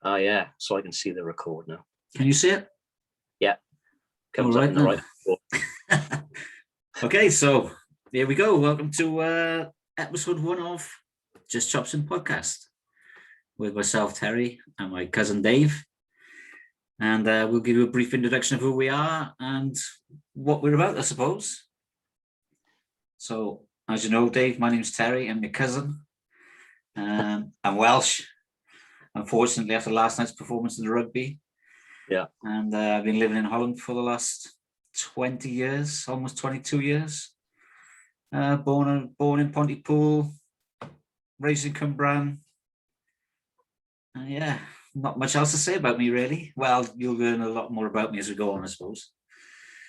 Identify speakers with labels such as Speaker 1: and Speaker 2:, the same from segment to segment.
Speaker 1: Oh, yeah. So I can see the record now.
Speaker 2: Can you see it?
Speaker 1: Yeah.
Speaker 2: Comes up in the right. Okay, so here we go. Welcome to episode 1 of Just Chopsing podcast with myself, Terry, and my cousin Dave. And we'll give you a brief introduction of who we are and what we're about, I suppose. So, as you know, Dave, my name's Terry. I'm your cousin. I'm Welsh. Unfortunately, after last night's performance in the rugby.
Speaker 1: Yeah.
Speaker 2: And I've been living in Holland for the last 20 years, almost 22 years. Born in Pontypool, raised in Cwmbran. Yeah, not much else to say about me, really. Well, you'll learn a lot more about me as we go on, I suppose.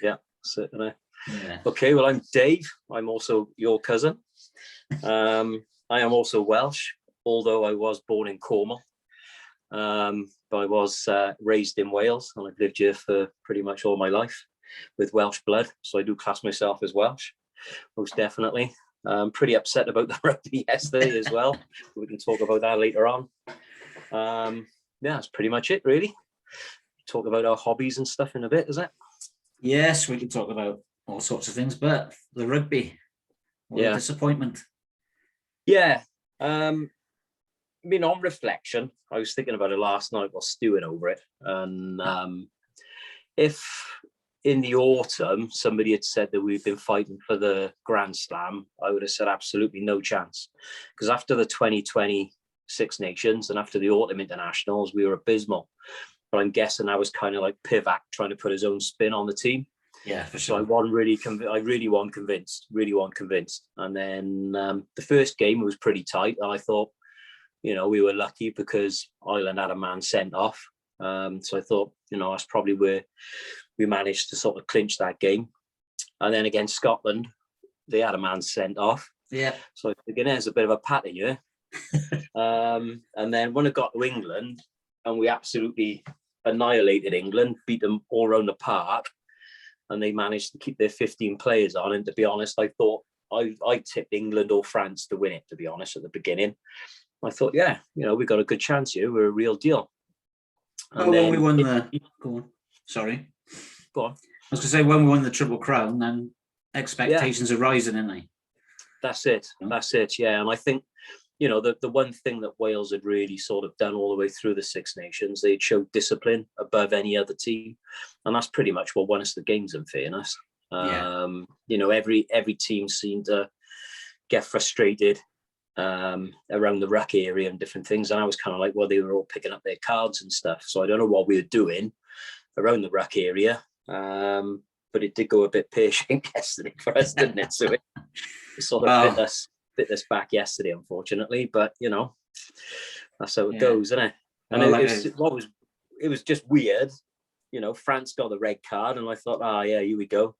Speaker 1: Yeah, certainly.
Speaker 2: Yeah.
Speaker 1: Okay, well, I'm Dave. I'm also your cousin. I am also Welsh, although I was born in Cornwall. But I was raised in Wales, and I've lived here for pretty much all my life with Welsh blood. So I do class myself as Welsh, most definitely. I'm pretty upset about the rugby yesterday as well. We can talk about that later on. Yeah, that's pretty much it, really. Talk about our hobbies and stuff in a bit, is it?
Speaker 2: Yes, we can talk about all sorts of things, but the rugby, what a disappointment. Yeah.
Speaker 1: I mean, on reflection, I was thinking about it last night while stewing over it. And if in the autumn somebody had said that we've been fighting for the Grand Slam, I would have said absolutely no chance. Because after the 2020 Six Nations and after the autumn internationals, we were abysmal. But I'm guessing I was kind of like Pivac trying to put his own spin on the team.
Speaker 2: Yeah, for sure.
Speaker 1: So I really wasn't convinced. And then the first game was pretty tight. And I thought, you know, we were lucky because Ireland had a man sent off. So I thought, you know, that's probably where we managed to sort of clinch that game. And then against Scotland, they had a man sent off.
Speaker 2: Yeah.
Speaker 1: So I think there's a bit of a pattern here. And then when it got to England, and we absolutely annihilated England, beat them all around the park, and they managed to keep their 15 players on. And to be honest, I thought I tipped England or France to win it, to be honest, at the beginning. I thought, yeah, you know, we got a good chance here. We're a real deal.
Speaker 2: And when we won the... Go on. Sorry.
Speaker 1: Go on.
Speaker 2: I was going to say, when we won the Triple Crown, then expectations are rising, aren't they?
Speaker 1: That's it. That's it, yeah. And I think, you know, the one thing that Wales had really sort of done all the way through the Six Nations, they'd showed discipline above any other team. And that's pretty much what won us the games, in fairness. You know, every team seemed to get frustrated around the ruck area and different things, and I was kind of like, well, they were all picking up their cards and stuff, so I don't know what we were doing around the ruck area, but it did go a bit pear-shaped yesterday for us, didn't it? So it sort of bit us back yesterday, unfortunately, but you know, that's how it goes, isn't it? And it was just weird, you know. France got the red card and I thought, yeah, here we go,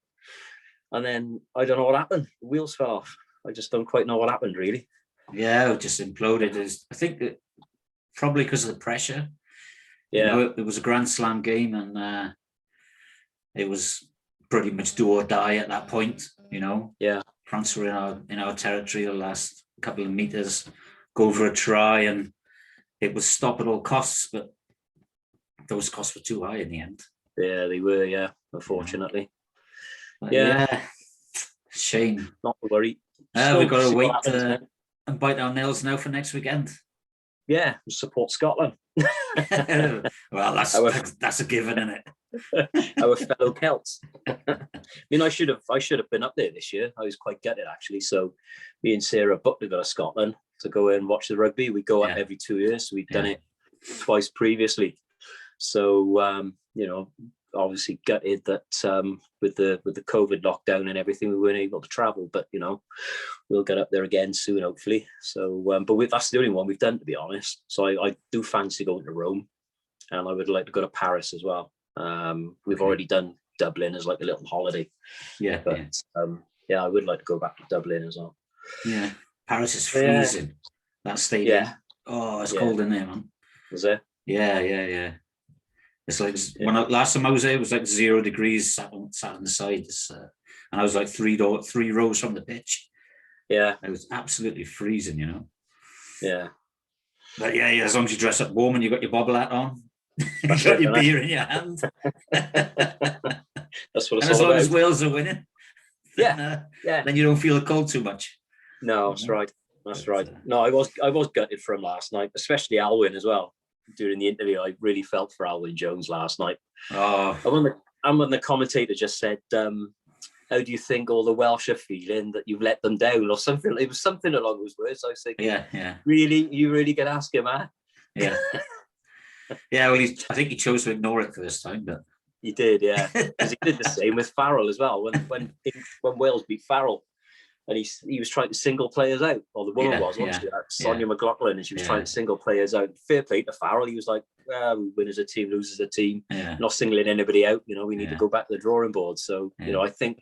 Speaker 1: and then I don't know what happened. The wheels fell off. I just don't quite know what happened, really.
Speaker 2: Yeah, it just imploded. I think that probably because of the pressure.
Speaker 1: Yeah,
Speaker 2: you know, it was a Grand Slam game, and it was pretty much do or die at that point. You know,
Speaker 1: yeah.
Speaker 2: France were in our territory the last couple of meters, go for a try, and it was stop at all costs. But those costs were too high in the end.
Speaker 1: Yeah, they were. Yeah, unfortunately.
Speaker 2: Yeah, shame.
Speaker 1: Not to worry.
Speaker 2: We've got to wait and bite our nails now for next weekend.
Speaker 1: Yeah, support Scotland.
Speaker 2: Well, that's a given, isn't it?
Speaker 1: Our fellow Celts. I mean, I should have been up there this year. I was quite gutted, actually. So me and Sarah booked to go to Scotland to go and watch the rugby. We go up every 2 years. So we've done it twice previously. So you know, obviously gutted that with the COVID lockdown and everything, we weren't able to travel, but you know, we'll get up there again soon, hopefully. So but that's the only one we've done, to be honest. So I do fancy going to Rome, and I would like to go to Paris as well. We've already done Dublin as like a little holiday, but I would like to go back to Dublin as well.
Speaker 2: Yeah, Paris is freezing. That stadium. Oh, it's cold in there, man.
Speaker 1: Is it?
Speaker 2: Yeah. It's like last time I was there, it was like 0 degrees, sat on the side, and I was like three rows from the pitch.
Speaker 1: Yeah,
Speaker 2: it was absolutely freezing, you know.
Speaker 1: Yeah,
Speaker 2: But yeah, as long as you dress up warm and you've got your bobble hat on, you
Speaker 1: That's
Speaker 2: got
Speaker 1: it,
Speaker 2: your
Speaker 1: innit?
Speaker 2: beer in your hand.
Speaker 1: That's what it's
Speaker 2: And as
Speaker 1: all
Speaker 2: long
Speaker 1: about.
Speaker 2: as Wales are winning, then,
Speaker 1: Yeah.
Speaker 2: then you don't feel the cold too much.
Speaker 1: No, that's right. That's
Speaker 2: But,
Speaker 1: right. No, I was gutted for him last night, especially Alwyn as well. During the interview, I really felt for Alwyn Jones last night.
Speaker 2: Oh,
Speaker 1: And when the commentator just said, "How do you think all the Welsh are feeling that you've let them down?" or something? It was something along those words. I was thinking,
Speaker 2: yeah.
Speaker 1: really, you really gonna ask him, huh?
Speaker 2: Yeah. Yeah, well, I think he chose to ignore it for this time, but
Speaker 1: He did, yeah, because he did the same with Farrell as well. When Wales beat Farrell, and he was trying to single players out, or the woman wasn't she? Sonia McLaughlin, and she was trying to single players out. Fair play to Farrell. He was like, well, we win as a team, lose as a team. Not singling anybody out. We need to go back to the drawing board. So I think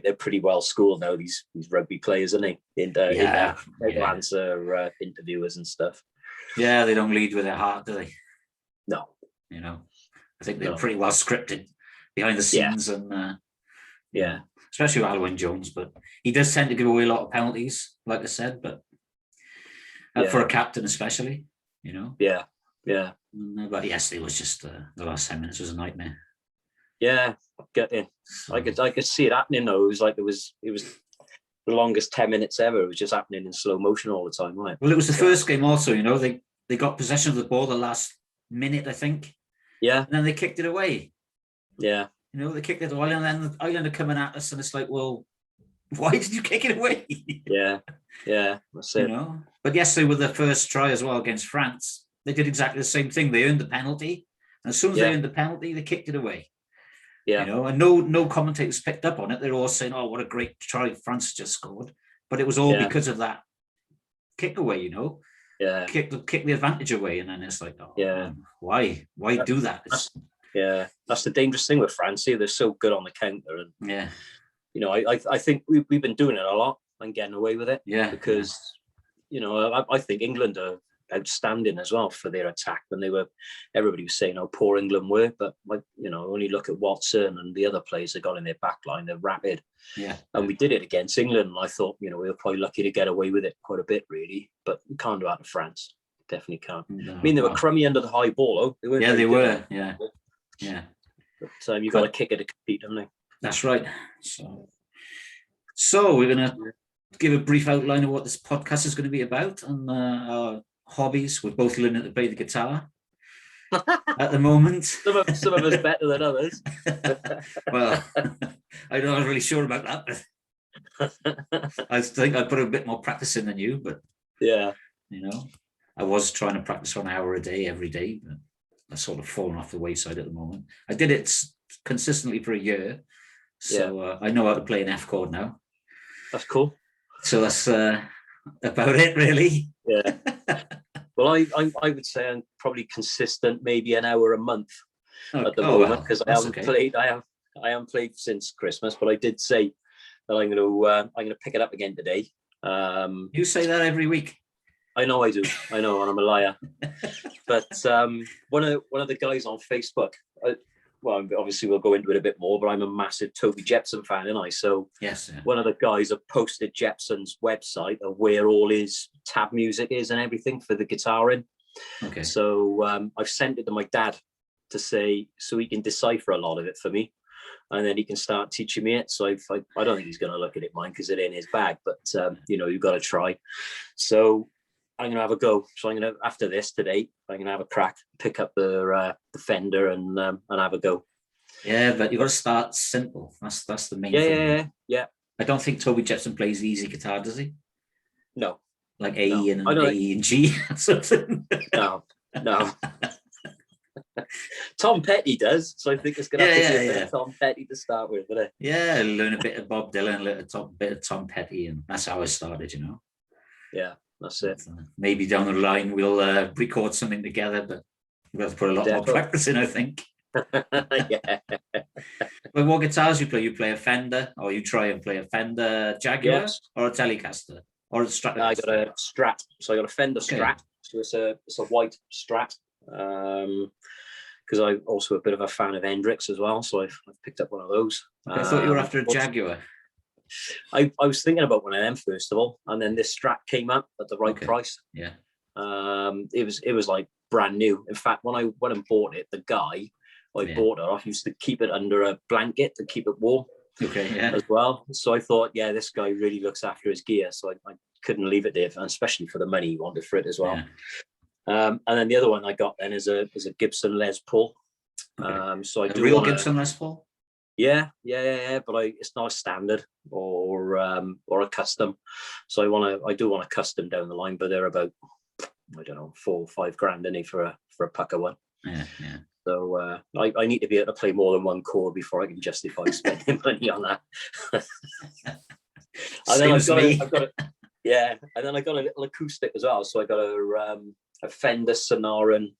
Speaker 1: they're pretty well schooled now. These rugby players, aren't they? In answer interviewers and stuff.
Speaker 2: Yeah, they don't lead with their heart, do they?
Speaker 1: No.
Speaker 2: I think they're pretty well scripted behind the scenes, and especially with Alwyn Jones. But he does tend to give away a lot of penalties, like I said. But for a captain, especially,
Speaker 1: Yeah.
Speaker 2: But yes, it was just the last 10 minutes was a nightmare.
Speaker 1: Yeah, so, I could see it happening though. It was the longest 10 minutes ever. It was just happening in slow motion all the time, right?
Speaker 2: Well, it was the first game also. They got possession of the ball the last minute, I think.
Speaker 1: Yeah.
Speaker 2: And then they kicked it away.
Speaker 1: Yeah.
Speaker 2: They kicked it away, and then the Ireland are coming at us, and it's like, well, why did you kick it away?
Speaker 1: Yeah. That's it.
Speaker 2: But yesterday with the first try as well against France, they did exactly the same thing. They earned the penalty, and as soon as they earned the penalty, they kicked it away.
Speaker 1: Yeah.
Speaker 2: And no commentators picked up on it. They're all saying, "Oh, what a great try France just scored," but it was all because of that kick away.
Speaker 1: Yeah.
Speaker 2: Kick the advantage away, and then it's like, oh, man, why do that?
Speaker 1: That's the dangerous thing with France. They're so good on the counter, and I think we've been doing it a lot and getting away with it.
Speaker 2: Yeah,
Speaker 1: because I think England are outstanding as well for their attack. When everybody was saying how poor England were, but only look at Watson and the other players they got in their back line. They're rapid.
Speaker 2: Yeah,
Speaker 1: and we did it against England. And I thought we were probably lucky to get away with it quite a bit, really. But we can't do that to France. Definitely can't.
Speaker 2: No,
Speaker 1: I mean, they were crummy under the high ball. They weren't.
Speaker 2: Yeah, they were. Yeah.
Speaker 1: But you've got to kick it to compete, haven't they?
Speaker 2: That's right. So we're gonna give a brief outline of what this podcast is going to be about and our hobbies. We're both learning to play the guitar at the moment.
Speaker 1: Some of us better than others.
Speaker 2: Well, I'm not really sure about that. But I think I put a bit more practice in than you, but I was trying to practice for an hour a day every day, but I've sort of fallen off the wayside at the moment. I did it consistently for a year, so I know how to play an F chord now.
Speaker 1: That's cool.
Speaker 2: So that's about it, really.
Speaker 1: Yeah. Well, I would say I'm probably consistent, maybe an hour a month at the moment, because I haven't played. I haven't played since Christmas, but I did say that I'm going to pick it up again today.
Speaker 2: You say that every week.
Speaker 1: I know I do. I know, and I'm a liar. But one of the guys on Facebook. Well, obviously we'll go into it a bit more, but I'm a massive Toby Jepson fan, and one of the guys have posted Jepson's website of where all his tab music is and everything for the guitaring.
Speaker 2: Okay.
Speaker 1: So I've sent it to my dad to say so he can decipher a lot of it for me, and then he can start teaching me it. So I don't think he's going to look at it mine because it ain't his bag, but you've got to try. So I'm going to have a go. So I'm going to, after this today, I'm going to have a crack, pick up the Fender and have a go.
Speaker 2: Yeah, but you've got to start simple. That's the main thing.
Speaker 1: Yeah.
Speaker 2: I don't think Toby Jepson plays easy guitar, does he?
Speaker 1: No.
Speaker 2: Like A and A and G or something?
Speaker 1: No. Tom Petty does, so I think it's going to have to be a bit of Tom Petty to start with, isn't it?
Speaker 2: Yeah, learn a bit of Bob Dylan, a bit of Tom Petty, and that's how I started,
Speaker 1: Yeah. That's it.
Speaker 2: Maybe down the line we'll record something together, but we'll have to put a lot more practice in, I think.
Speaker 1: Yeah.
Speaker 2: But what guitars you play? You play a Fender, or you try and play a Fender Jaguar, or a Telecaster, or a Stratocaster?
Speaker 1: I got a Strat. So I got a Fender Strat. So it's a white Strat. Because I'm also a bit of a fan of Hendrix as well, so I've picked up one of those.
Speaker 2: I thought you were after a Jaguar.
Speaker 1: I was thinking about one of them first of all, and then this Strat came up at the right price.
Speaker 2: Yeah.
Speaker 1: It was like brand new. In fact, when I went and bought it, the guy I bought it off used to keep it under a blanket to keep it warm.
Speaker 2: Okay, yeah.
Speaker 1: As well. So I thought, yeah, this guy really looks after his gear. So I couldn't leave it there, and especially for the money he wanted for it as well. Yeah. And then the other one I got then is a Gibson Les Paul.
Speaker 2: Okay.
Speaker 1: So I
Speaker 2: a
Speaker 1: do
Speaker 2: real Gibson Les Paul.
Speaker 1: Yeah. But it's not a standard or a custom. So I do want a custom down the line, but they're about, I don't know, 4 or 5 grand in it for a pucker one.
Speaker 2: Yeah.
Speaker 1: So I need to be able to play more than one chord before I can justify spending money on that. And then I've got a little acoustic as well. So I got a Fender Sonoran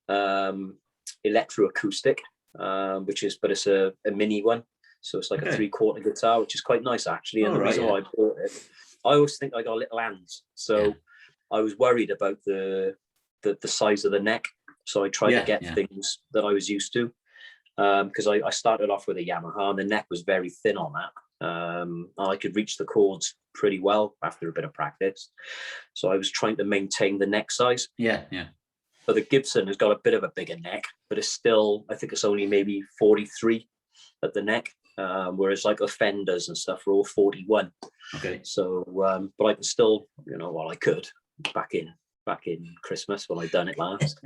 Speaker 1: electroacoustic, it's a mini one. So it's like a 3/4 guitar, which is quite nice actually. And the reason why I bought it, I always think I got little hands, so I was worried about the size of the neck. So I tried to get things that I was used to, because I started off with a Yamaha, and the neck was very thin on that. I could reach the chords pretty well after a bit of practice. So I was trying to maintain the neck size.
Speaker 2: Yeah.
Speaker 1: But the Gibson has got a bit of a bigger neck, but it's still, I think it's only maybe 43 at the neck, whereas like the Fenders and stuff are all 41.
Speaker 2: Okay.
Speaker 1: So, but I can still, I could back in Christmas when I done it last.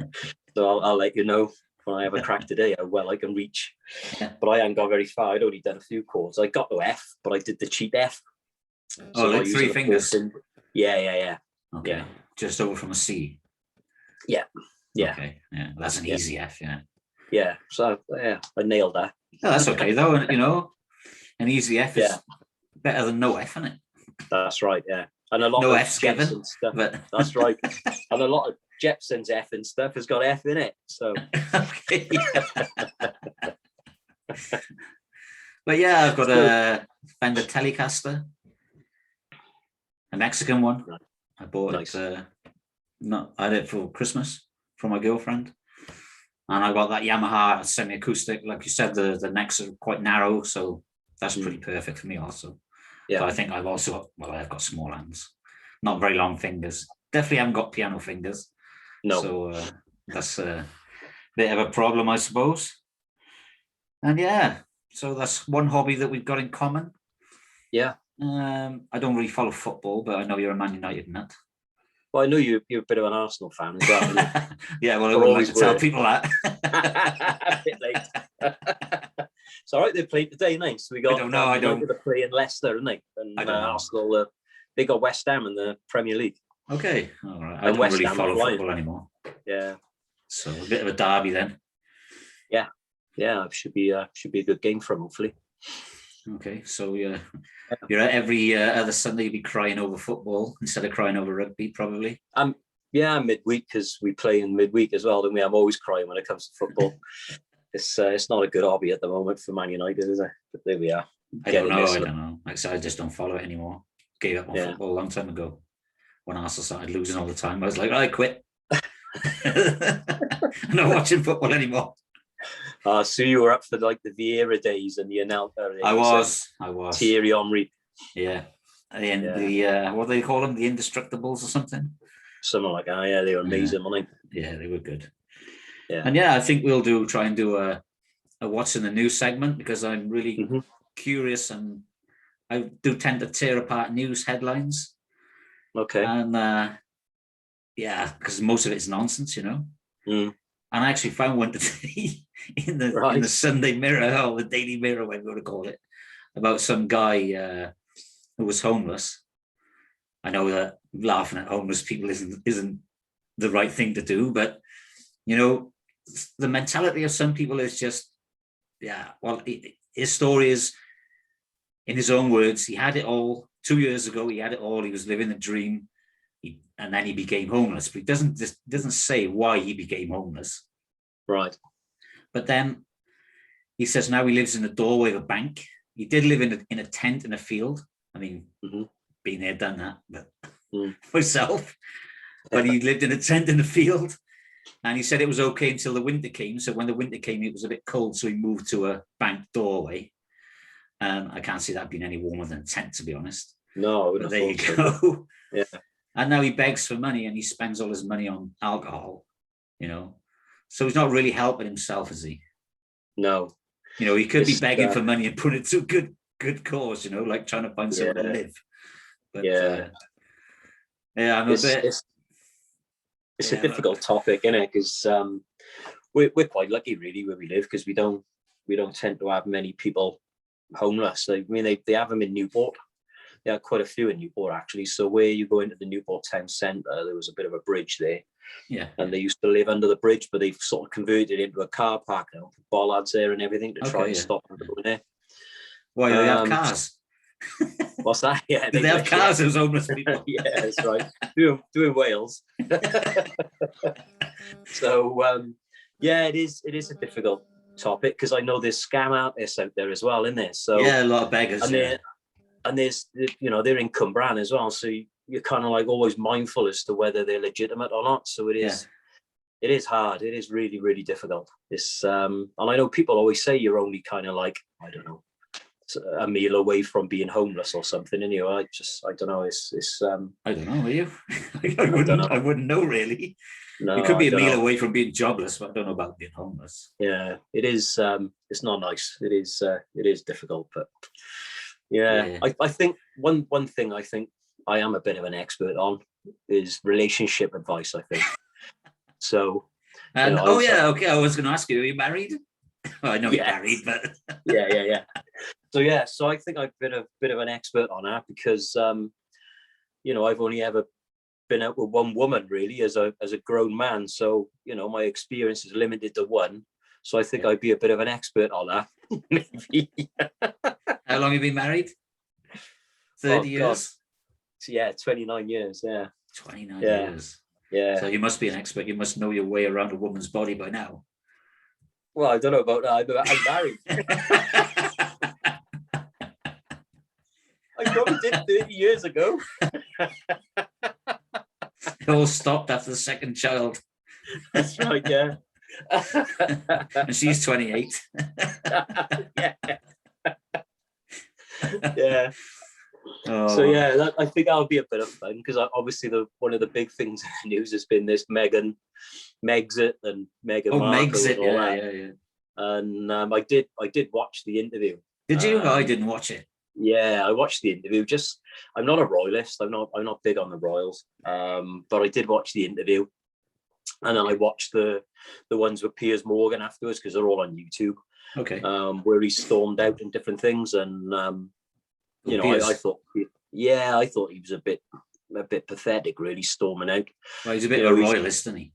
Speaker 1: So I'll let you know when I have a crack today how well I can reach.
Speaker 2: Yeah.
Speaker 1: But I haven't got very far. I'd only done a few chords. I got to F, but I did the cheap F.
Speaker 2: So like 3 fingers.
Speaker 1: Yeah.
Speaker 2: Okay. Yeah. Just over from a C.
Speaker 1: Yeah.
Speaker 2: Okay. Yeah. That's an easy F. Yeah.
Speaker 1: Yeah. So I nailed that.
Speaker 2: No, that's okay though. An easy F is better than no F, isn't it?
Speaker 1: That's right. Yeah. And a lot
Speaker 2: no
Speaker 1: of
Speaker 2: F's given,
Speaker 1: stuff.
Speaker 2: But...
Speaker 1: That's right. And a lot of Jepson's F and stuff has got F in it. So.
Speaker 2: Okay. But yeah, I've got a Fender Telecaster, a Mexican one. I bought it. I had it for Christmas from my girlfriend, and I got that Yamaha semi-acoustic. Like you said, the necks are quite narrow, so that's pretty perfect for me also. Yeah, but I think I've got small hands, not very long fingers. Definitely haven't got piano fingers.
Speaker 1: No.
Speaker 2: So that's a bit of a problem, I suppose. And yeah, so that's one hobby that we've got in common.
Speaker 1: Yeah.
Speaker 2: I don't really follow football, but I know you're a Man United nut.
Speaker 1: Well, I know you're a bit of an Arsenal fan as well.
Speaker 2: Yeah, well, I wouldn't like to tell people that.
Speaker 1: A bit late. It's all right, they played today, nice. So we got
Speaker 2: I don't.
Speaker 1: They're playing Leicester, aren't they? And Arsenal, they got West Ham in the Premier League.
Speaker 2: Okay, all right. I don't really follow football anymore.
Speaker 1: Yeah.
Speaker 2: So a bit of a derby then.
Speaker 1: Yeah. It should be a good game for them, hopefully.
Speaker 2: Okay, so you're every other Sunday you'll be crying over football instead of crying over rugby, probably.
Speaker 1: Yeah, midweek, because we play in midweek as well. Don't we? I'm always crying when it comes to football. It's not a good hobby at the moment for Man United, is it? But there we are.
Speaker 2: I don't know. Like I said, I just don't follow it anymore. Gave up on football a long time ago. When Arsenal started losing all the time, I was like, I quit. I'm not watching football anymore.
Speaker 1: So you were up for like the Vieira days and the Anelka days.
Speaker 2: I was.
Speaker 1: Thierry Henry.
Speaker 2: Yeah. And the what do they call them? The Indestructibles or something?
Speaker 1: Something like that. Yeah, they were amazing, weren't
Speaker 2: they? Yeah, they were good.
Speaker 1: Yeah.
Speaker 2: And I think we'll try and do a what's in the news segment, because I'm really curious, and I do tend to tear apart news headlines.
Speaker 1: Okay.
Speaker 2: And because most of it's nonsense, And I actually found one today in the Sunday Mirror, or the Daily Mirror, whatever you want to call it, about some guy who was homeless. I know that laughing at homeless people isn't the right thing to do, but the mentality of some people is just, his story is, in his own words, he had it all 2 years ago. He had it all. He was living a dream, and then he became homeless. But he doesn't say why he became homeless.
Speaker 1: Right.
Speaker 2: But then he says now he lives in the doorway of a bank. He did live in a tent in a field. I mean, been there, done that, but myself. But he lived in a tent in the field. And he said it was okay until the winter came. So when the winter came, it was a bit cold. So he moved to a bank doorway. I can't see that being any warmer than a tent, to be honest.
Speaker 1: No,
Speaker 2: but there you go.
Speaker 1: Yeah.
Speaker 2: And now he begs for money and he spends all his money on alcohol, So he's not really helping himself, is he?
Speaker 1: No.
Speaker 2: He could be begging for money and put it to a good cause, like trying to find somewhere to live. But I'm
Speaker 1: it's a difficult topic, isn't it? Because we're quite lucky, really, where we live, because we don't tend to have many people homeless. They have them in Newport. They had quite a few in Newport, actually. So where you go into the Newport town centre, there was a bit of a bridge there.
Speaker 2: Yeah.
Speaker 1: And they used to live under the bridge, but they've sort of converted it into a car park now, bollards there and everything to try and stop them going there.
Speaker 2: Why, do they have cars?
Speaker 1: What's that? Yeah,
Speaker 2: they have cars, those homeless people.
Speaker 1: Yeah, that's right. Doing Wales. So, it is a difficult topic, because I know there's scam artists out there as well, isn't there? So
Speaker 2: yeah, a lot of beggars.
Speaker 1: And there's, they're in Cwmbran as well. So you're kind of like always mindful as to whether they're legitimate or not. So it is hard. It is really, really difficult. It's and I know people always say you're only kind of like, I don't know, a meal away from being homeless or something. And I don't know. It's
Speaker 2: I don't know. Are you? I wouldn't know really.
Speaker 1: No,
Speaker 2: you could be a meal away from being jobless, but I don't know about being homeless.
Speaker 1: Yeah, it is. It's not nice. It is difficult, but yeah. I think one thing I think I am a bit of an expert on is relationship advice, I think. So,
Speaker 2: okay. I was going to ask you, are you married? Oh, I know you're married, but
Speaker 1: yeah. So I think I've been a bit of an expert on that, because I've only ever been out with one woman really as a grown man. So my experience is limited to one. So I think I'd be a bit of an expert on that. Maybe.
Speaker 2: How long have you been married? 30 years.
Speaker 1: Yeah, 29 years. Yeah.
Speaker 2: 29 years.
Speaker 1: Yeah.
Speaker 2: So you must be an expert. You must know your way around a woman's body by now.
Speaker 1: Well, I don't know about that. I'm married. I probably did 30 years ago.
Speaker 2: It all stopped after the second child.
Speaker 1: That's right, yeah.
Speaker 2: And she's 28.
Speaker 1: Yeah. Oh. So I think that'll be a bit of fun, because obviously one of the big things in the news has been this Megxit and Meghan Markle.
Speaker 2: Megxit, yeah.
Speaker 1: And I did watch the interview.
Speaker 2: Did you? I didn't watch it.
Speaker 1: Yeah, I watched the interview. I'm not a royalist. I'm not big on the royals. But I did watch the interview, and then I watched the ones with Piers Morgan afterwards, because they're all on YouTube.
Speaker 2: Okay.
Speaker 1: Where he stormed out and different things, and I thought he was a bit pathetic, really, storming out.
Speaker 2: Well, he's a bit of a royalist, isn't he?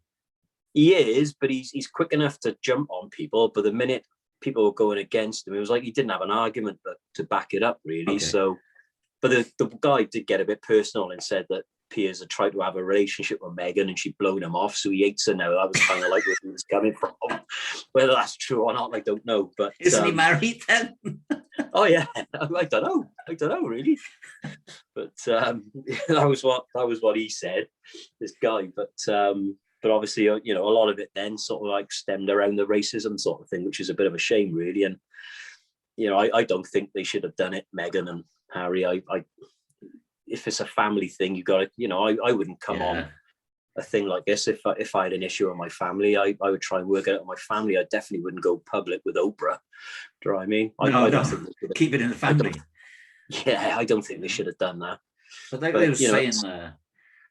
Speaker 1: He is, but he's quick enough to jump on people. But the minute people were going against him, it was like he didn't have an argument to back it up, really. Okay. So, but the guy did get a bit personal and said that Piers had tried to have a relationship with Meghan and she'd blown him off, so he hates her now. That was kind of like where he was coming from. Whether that's true or not, I don't know. But
Speaker 2: isn't he married then?
Speaker 1: Oh yeah, I don't know really. But that was what he said, this guy. But obviously, a lot of it then sort of like stemmed around the racism sort of thing, which is a bit of a shame, really. And I don't think they should have done it, Meghan and Harry. If it's a family thing, you got to, I wouldn't come on a thing like this if I had an issue with my family. I would try and work it out with my family. I definitely wouldn't go public with Oprah. Do you know what I mean? I don't think
Speaker 2: keep it in the family.
Speaker 1: I don't think they should have done that.
Speaker 2: But they were saying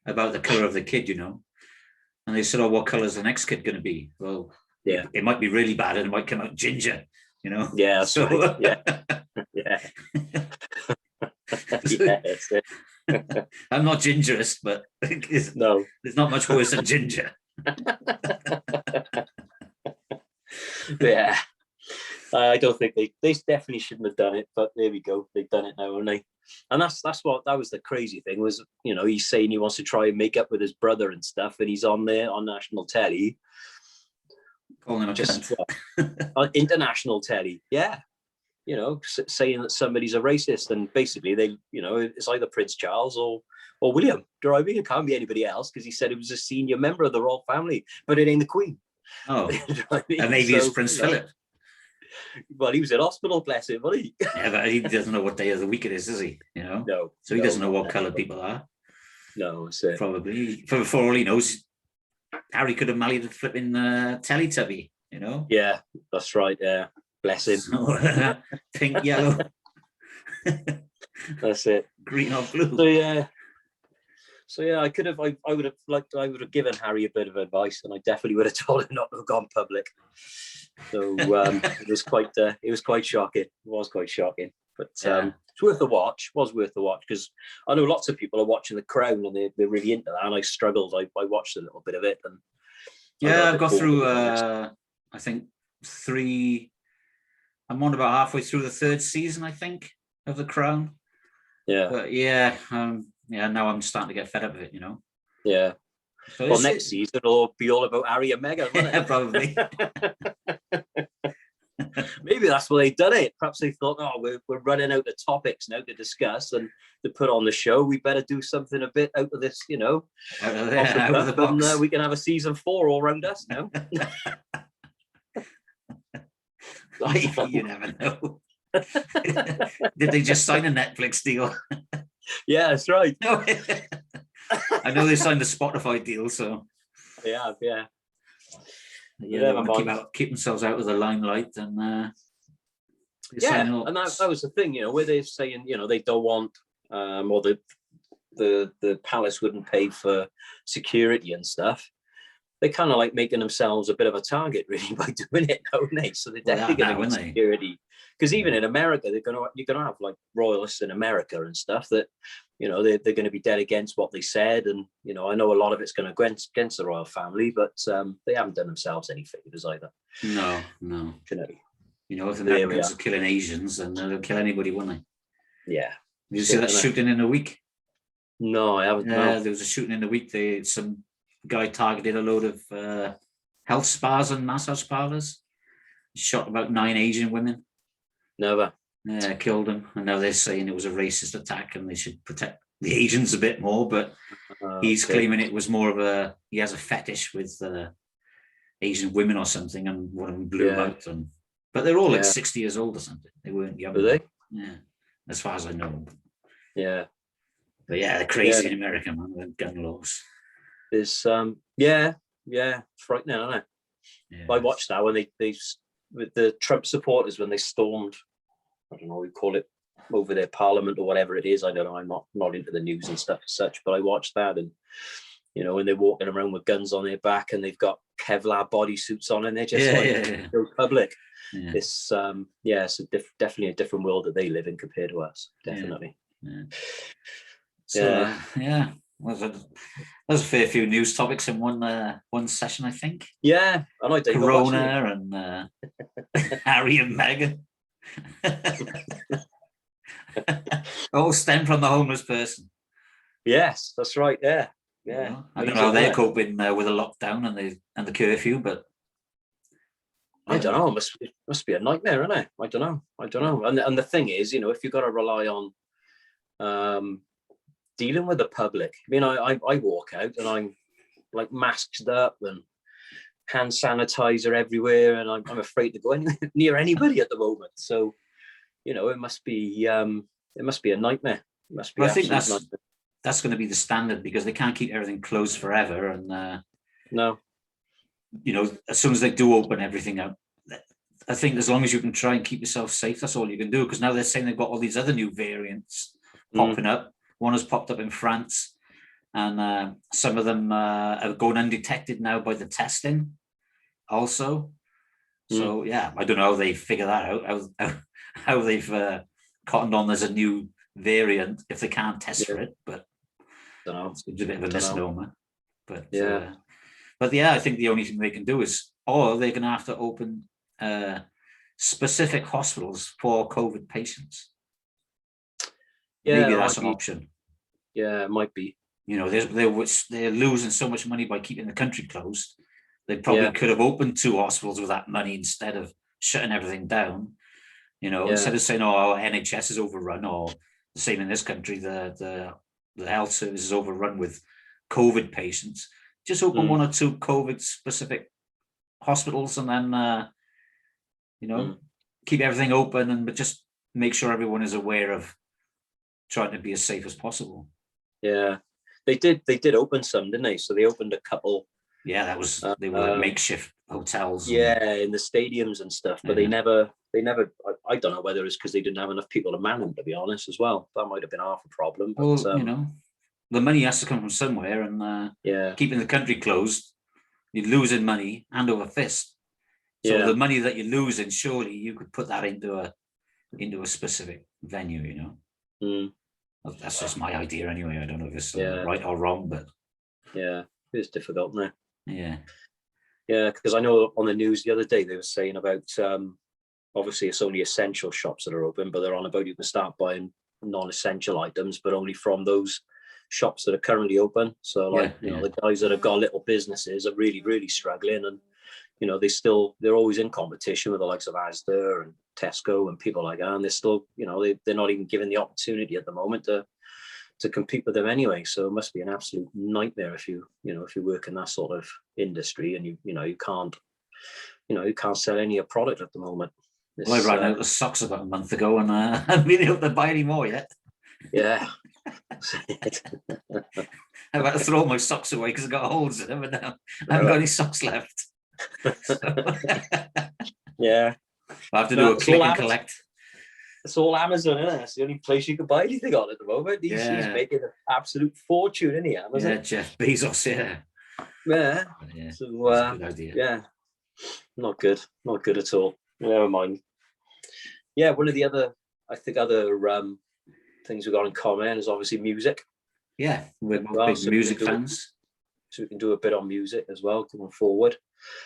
Speaker 2: about the colour of the kid, and they said, "Oh, what colour is the next kid going to be?" Well, it might be really bad, and it might come out ginger.
Speaker 1: Yeah, that's right. Yeah.
Speaker 2: I'm not gingerist, but it's not much worse than ginger.
Speaker 1: Yeah, I don't think they definitely shouldn't have done it, but there we go, they've done it now, haven't they? And that was the crazy thing, was he's saying he wants to try and make up with his brother and stuff, and he's on there on national telly
Speaker 2: calling him a
Speaker 1: just on international telly, saying that somebody's a racist, and basically they, it's either Prince Charles or William. Do you know what I mean? It can't be anybody else, because he said it was a senior member of the royal family, but it ain't the Queen.
Speaker 2: Oh, you know I mean? And maybe it's Prince Philip.
Speaker 1: Well, he was in hospital, bless him, wasn't he?
Speaker 2: Yeah, but he doesn't know what day of the week it is, does he?
Speaker 1: No.
Speaker 2: So he doesn't know what colour people are.
Speaker 1: No, that's it.
Speaker 2: Probably. For all he knows, Harry could have married a flipping Teletubby, you know?
Speaker 1: Yeah, that's right. Yeah, bless him.
Speaker 2: So, pink, yellow.
Speaker 1: That's it.
Speaker 2: Green or blue.
Speaker 1: So yeah, I would have given Harry a bit of advice, and I definitely would have told him not to have gone public. So it was quite shocking. It was quite shocking, but it's worth the watch. Was worth the watch because I know lots of people are watching The Crown and they're really into that. And I struggled. I watched a little bit of it, and
Speaker 2: I've got through. I think 3. I'm on about halfway through the 3rd season, I think, of The Crown.
Speaker 1: Yeah,
Speaker 2: but now I'm starting to get fed up with it, you know.
Speaker 1: Yeah. So well, next season it'll be all about Harry and Meghan, won't it?
Speaker 2: Probably.
Speaker 1: Maybe that's why they done it. Perhaps they thought, we're running out of topics now to discuss and to put on the show. We better do something a bit out of this, you know,
Speaker 2: out of the box.
Speaker 1: And we can have a season 4 all around us now.
Speaker 2: You never know. Did they just sign a Netflix deal?
Speaker 1: Yeah, that's right.
Speaker 2: I know they signed a Spotify deal, so
Speaker 1: yeah.
Speaker 2: They want to keep themselves out of the limelight, and
Speaker 1: and that was the thing, you know, where they're saying, you know, they don't want, or the palace wouldn't pay for security and stuff. They kind of like making themselves a bit of a target, really, by doing it, don't they? So they're definitely going to need security. Because even in America, you're going to have like royalists in America and stuff that, you know, they're going to be dead against what they said. And, you know, I know a lot of it's going to go against the royal family, but they haven't done themselves any favors either.
Speaker 2: No. You know, if the Americans are killing Asians, then they'll kill anybody, won't they?
Speaker 1: Yeah.
Speaker 2: Did you see that shooting in a week?
Speaker 1: No, I haven't. Yeah,
Speaker 2: there was a shooting in a week. Some guy targeted a load of health spas and massage parlors. Shot about 9 Asian women.
Speaker 1: Never.
Speaker 2: Yeah, killed them. And now they're saying it was a racist attack and they should protect the Asians a bit more. But he's claiming it was more of he has a fetish with Asian women or something, and one of them blew him out. But they're all like 60 years old or something. They weren't young.
Speaker 1: Were they?
Speaker 2: Yeah, as far as I know.
Speaker 1: Yeah.
Speaker 2: But they're crazy in America, man, with gun laws.
Speaker 1: There's it's frightening, isn't it? Yeah. I watched that when they with the Trump supporters when they stormed, I don't know what you call it, over their parliament or whatever it is. I don't know. I'm not into the news and stuff as such, but I watched that, and you know, when they're walking around with guns on their back and they've got Kevlar bodysuits on and they're just go public. Yeah. It's it's definitely a different world that they live in compared to us. Definitely.
Speaker 2: Yeah. So, there's a fair few news topics in one session, I think.
Speaker 1: Yeah, and I
Speaker 2: Corona and Harry and Meghan. All stem from the homeless person.
Speaker 1: Yes, that's right. Yeah.
Speaker 2: I don't know how they're coping with a lockdown and the curfew, but
Speaker 1: I don't know. It must be a nightmare, isn't it? I don't know. And the thing is, you know, if you've got to rely on dealing with the public. I mean, I walk out and I'm like masked up and hand sanitizer everywhere, and I'm afraid to go near anybody at the moment. So, you know, it must be a nightmare. It must be.
Speaker 2: I think that's going to be the standard, because they can't keep everything closed forever. And
Speaker 1: no,
Speaker 2: you know, as soon as they do open everything up, I think as long as you can try and keep yourself safe, that's all you can do. Because now they're saying they've got all these other new variants popping up. One has popped up in France, and some of them are going undetected now by the testing also. So, I don't know how they figure that out, how they've cottoned on there's a new variant if they can't test for it. But it's a bit of a misnomer. But I think the only thing they can do is, they're going to have to open specific hospitals for COVID patients. Maybe that's an option.
Speaker 1: Yeah, it might be.
Speaker 2: You know, they're losing so much money by keeping the country closed. They probably could have opened 2 hospitals with that money instead of shutting everything down. You know, instead of saying, our NHS is overrun, or the same in this country, the health service is overrun with COVID patients. Just open 1 or 2 COVID-specific hospitals, and then, keep everything open, but just make sure everyone is aware of trying to be as safe as possible.
Speaker 1: Yeah, They did open some, didn't they? So they opened a couple.
Speaker 2: Yeah, they were like makeshift hotels.
Speaker 1: Yeah, in the stadiums and stuff, but they never. I don't know whether it's because they didn't have enough people to man them, to be honest, as well. That might have been half a problem. But,
Speaker 2: well, the money has to come from somewhere, and keeping the country closed, you're losing money hand over fist. So the money that you're losing, surely you could put that into a specific venue, That's just my idea anyway. I don't know if it's right or wrong, but
Speaker 1: it's difficult now.
Speaker 2: Yeah,
Speaker 1: because I know on the news the other day they were saying about obviously it's only essential shops that are open, but they're on about you can start buying non-essential items, but only from those shops that are currently open. So the guys that have got little businesses are really, really struggling, and they're always in competition with the likes of Asda and Tesco and people like that, and they're still they're not even given the opportunity at the moment to compete with them anyway. So it must be an absolute nightmare if you work in that sort of industry and you can't sell any of your product at the moment.
Speaker 2: Well, I ran out of socks about a month ago, and I haven't been able to buy any more yet.
Speaker 1: Yeah.
Speaker 2: I've had to throw my socks away because I've got holes in them, and now I haven't got any socks left.
Speaker 1: Yeah.
Speaker 2: I have to do a click and collect.
Speaker 1: It's all Amazon, isn't it? It's the only place you can buy anything on at the moment. He's making an absolute fortune, isn't he, Amazon?
Speaker 2: Yeah, Jeff Bezos,
Speaker 1: Yeah. So,
Speaker 2: that's a good idea.
Speaker 1: Yeah. Not good at all. Never mind. Yeah, one of the other things we've got in common is obviously music.
Speaker 2: Yeah, we're big music fans.
Speaker 1: So we can do a bit on music as well going forward.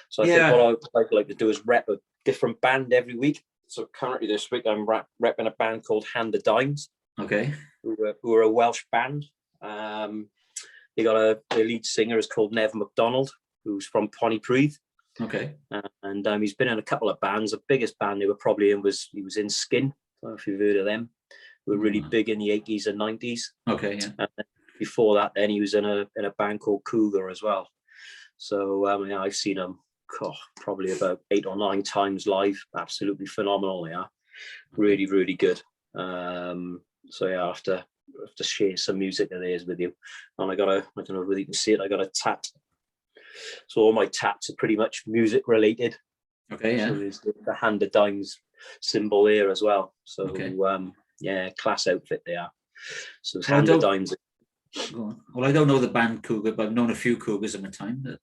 Speaker 1: So I think what I'd like to do is rep a different band every week. So currently this week I'm repping a band called Hand of Dimes.
Speaker 2: Okay.
Speaker 1: Who are a Welsh band. They got their lead singer is called Nev MacDonald, who's from Pontypridd.
Speaker 2: Okay.
Speaker 1: And he's been in a couple of bands. The biggest band they were probably in he was in Skin. I don't know if you've heard of them. They were really big in the 80s and 90s.
Speaker 2: Okay, yeah.
Speaker 1: And before that, then he was in a band called Cougar as well. So I've seen him probably about 8 or 9 times live. Absolutely phenomenal. They are really, really good. So I have to share some music of theirs with you. And I don't know whether you can see it. I got a tat. So all my tats are pretty much music related.
Speaker 2: Okay, yeah.
Speaker 1: So there's the Hand of Dimes symbol there as well. So class outfit they are. So it's Hand of Dimes.
Speaker 2: Well, I don't know the band Cougar, but I've known a few Cougars in my time.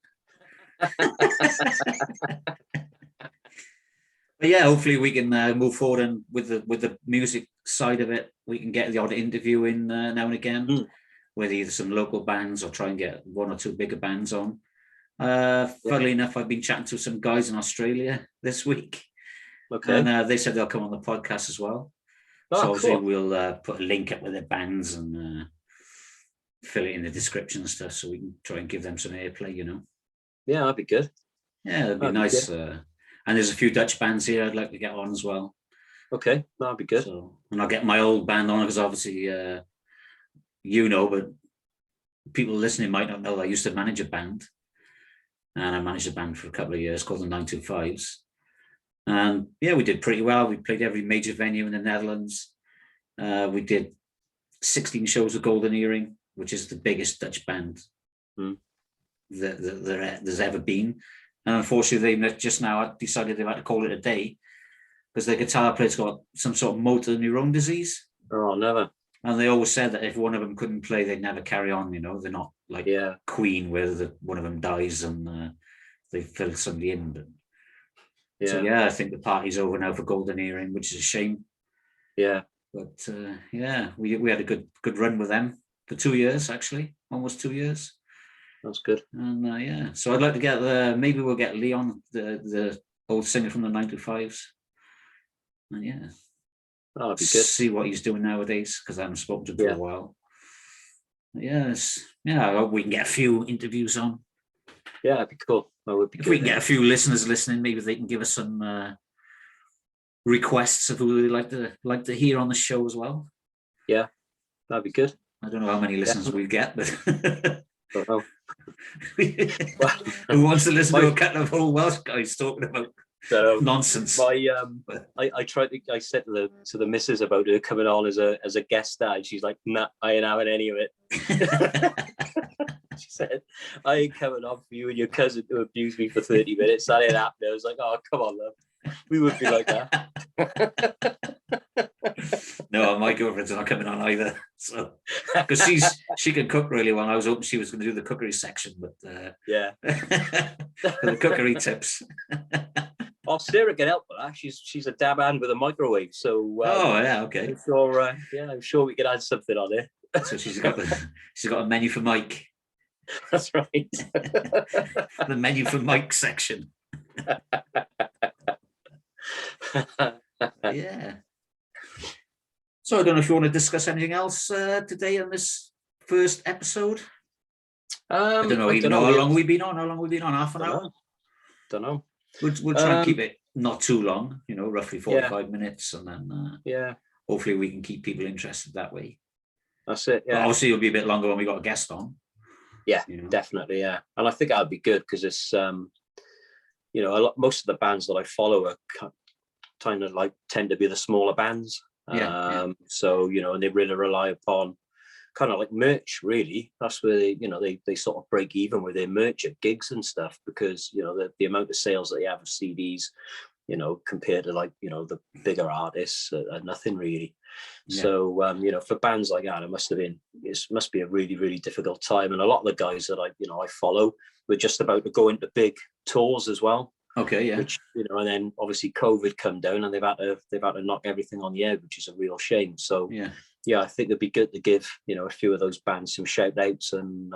Speaker 2: But yeah, hopefully we can move forward and with the music side of it, we can get the odd interview in now and again, with either some local bands or try and get 1 or 2 bigger bands on. Funnily enough, I've been chatting to some guys in Australia this week.
Speaker 1: Okay.
Speaker 2: And they said they'll come on the podcast as well. So obviously we'll put a link up with their bands and fill it in the description and stuff, so we can try and give them some airplay,
Speaker 1: Yeah, that'd be good.
Speaker 2: Yeah, that'd be nice. And there's a few Dutch bands here I'd like to get on as well.
Speaker 1: Okay, that'd be good.
Speaker 2: And I'll get my old band on, because obviously, but people listening might not know I used to manage a band. And I managed a band for a couple of years called the 925s. And we did pretty well. We played every major venue in the Netherlands. We did 16 shows with Golden Earring, which is the biggest Dutch band that there's ever been. And unfortunately, they just now decided they had to call it a day because their guitar player's got some sort of motor neuron disease.
Speaker 1: Oh, never.
Speaker 2: And they always said that if one of them couldn't play, they'd never carry on. They're not like Queen, where one of them dies and they fill somebody in. But, so I think the party's over now for Golden Earring, which is a shame. Yeah. But we had a good run with them for 2 years, actually, almost 2 years.
Speaker 1: That's good.
Speaker 2: And so I'd like to get maybe we'll get Leon, the old singer from the 925s. And
Speaker 1: that'd be good.
Speaker 2: See what he's doing nowadays, because I haven't spoken to him for a while. I hope we can get a few interviews on.
Speaker 1: Yeah, that'd be cool. That would be
Speaker 2: if
Speaker 1: good,
Speaker 2: we can get a few listeners listening, maybe they can give us some requests of who they'd like to hear on the show as well.
Speaker 1: Yeah, that'd be good.
Speaker 2: I don't know how many listeners we get, but
Speaker 1: don't know.
Speaker 2: Who wants to listen to a couple of old Welsh guys talking about
Speaker 1: So
Speaker 2: Nonsense.
Speaker 1: I tried to. I said to the missus about her coming on as a guest star, and she's like, "Nah, I ain't having any of it." She said, "I ain't coming on for you and your cousin to abuse me for 30 minutes. That ain't happening." I was like, "Oh, come on, love. We would be like that."
Speaker 2: No, my girlfriend's not coming on either. So, because she can cook really well. I was hoping she was going to do the cookery section, but
Speaker 1: yeah,
Speaker 2: the cookery tips.
Speaker 1: Oh, Sarah can help with that. She's a dab hand with a microwave. So
Speaker 2: oh yeah, okay.
Speaker 1: I'm sure we could add something on it.
Speaker 2: So she's got a menu for Mike.
Speaker 1: That's right.
Speaker 2: The menu for Mike section. Yeah. So I don't know if you want to discuss anything else today on this first episode. I don't know how long we've been on. How long we've been on? Half an hour?
Speaker 1: Don't know.
Speaker 2: We'll try and keep it not too long. Roughly 45 minutes, and then hopefully we can keep people interested that way.
Speaker 1: That's it. Yeah.
Speaker 2: But obviously, it'll be a bit longer when we got a guest on.
Speaker 1: Yeah, definitely. Yeah, and I think that'd be good because it's most of the bands that I follow are kind of like tend to be the smaller bands. So and they really rely upon kind of like merch. Really, that's where they sort of break even with their merch at gigs and stuff, because the amount of sales that they have of CDs, compared to the bigger artists are nothing really. Yeah. So for bands like that, it must be a really, really difficult time. And a lot of the guys that I follow were just about to go into big tours as well.
Speaker 2: Okay, yeah.
Speaker 1: Which and then obviously COVID come down and they've had to knock everything on the head, which is a real shame. So I think it'd be good to give a few of those bands some shout outs and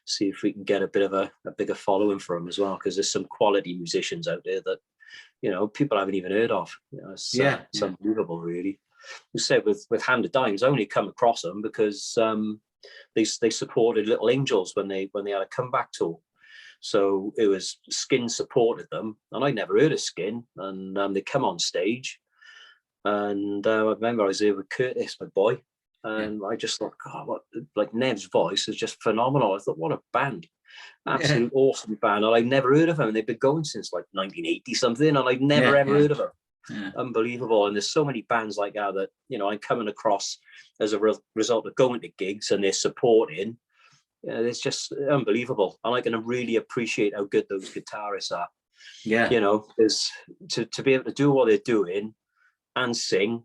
Speaker 1: see if we can get a bit of a bigger following for them as well, because there's some quality musicians out there that people haven't even heard of. It's unbelievable, really. You said with Hand of Dimes, I only come across them because they supported Little Angels when they had a comeback tour. So it was Skin supported them, and I never heard of Skin, and they come on stage, and I remember I was there with Curtis, my boy, and I just thought, God, Nev's voice is just phenomenal. I thought, what a band. Absolute awesome band. And I've never heard of them. And they've been going since 1980 something, and I've never ever heard of them. Yeah. Unbelievable. And there's so many bands like that I'm coming across as a result of going to gigs and they're supporting. It's just unbelievable. And I can really appreciate how good those guitarists are. Yeah. Is to be able to do what they're doing and sing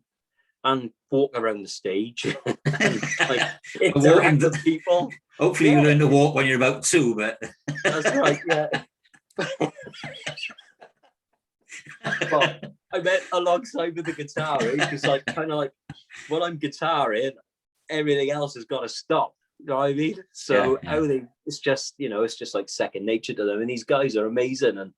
Speaker 1: and walk around the stage and interact with people.
Speaker 2: Hopefully you learn to walk when you're about 2, but
Speaker 1: that's right, yeah. But I meant alongside with the guitar, because when I'm guitaring, everything else has got to stop. You know what I mean? So it's just like second nature to them. And these guys are amazing, and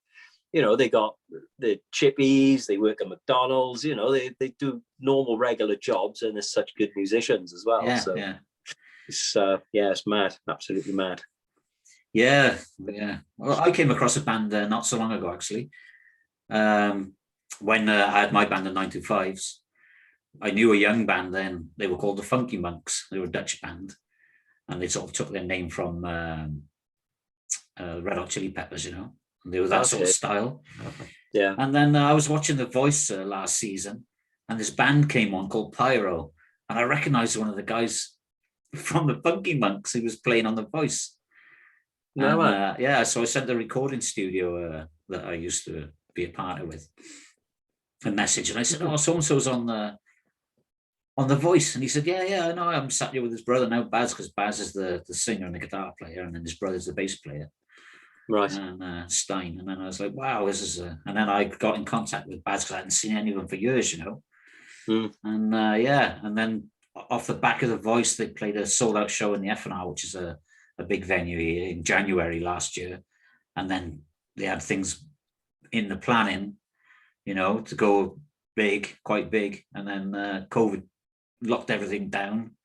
Speaker 1: they got the chippies, they work at McDonald's, they do normal regular jobs, and they're such good musicians as well. It's mad, absolutely mad.
Speaker 2: Yeah. Well, I came across a band not so long ago, actually. When I had my band, the 925s, I knew a young band then. They were called the Funky Monks. They were a Dutch band, and they sort of took their name from Red Hot Chili Peppers, and they were that sort of style.
Speaker 1: Yeah.
Speaker 2: And then I was watching The Voice last season, and this band came on called Pyro, and I recognized one of the guys from the Funky Monks who was playing on The Voice. So I sent the recording studio that I used to be a partner with a message, and I said, "Oh, so and so's on The Voice," and he said, "Yeah, I know. I'm sat here with his brother now, Baz, because Baz is the singer and the guitar player, and then his brother's the bass player,
Speaker 1: right?
Speaker 2: And Stein." And then I was like, "Wow, this is and then I got in contact with Baz because I hadn't seen any of them for years, And and then off the back of The Voice, they played a sold-out show in the FNR, which is a big venue here, in January last year, and then they had things in the planning, to go big, quite big, and then COVID locked everything down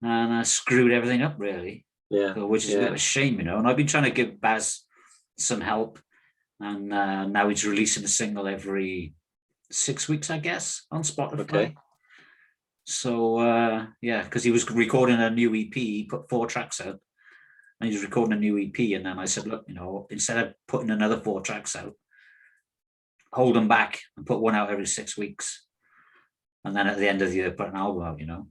Speaker 2: and screwed everything up, really.
Speaker 1: Yeah,
Speaker 2: which is a bit of a shame, And I've been trying to give Baz some help, and now he's releasing a single every 6 weeks, I guess, on Spotify.
Speaker 1: Okay.
Speaker 2: So because he was recording a new EP, he put 4 tracks out, and he's recording a new EP. And then I said, look, instead of putting another 4 tracks out, hold them back and put one out every 6 weeks, and then at the end of the year put an album out.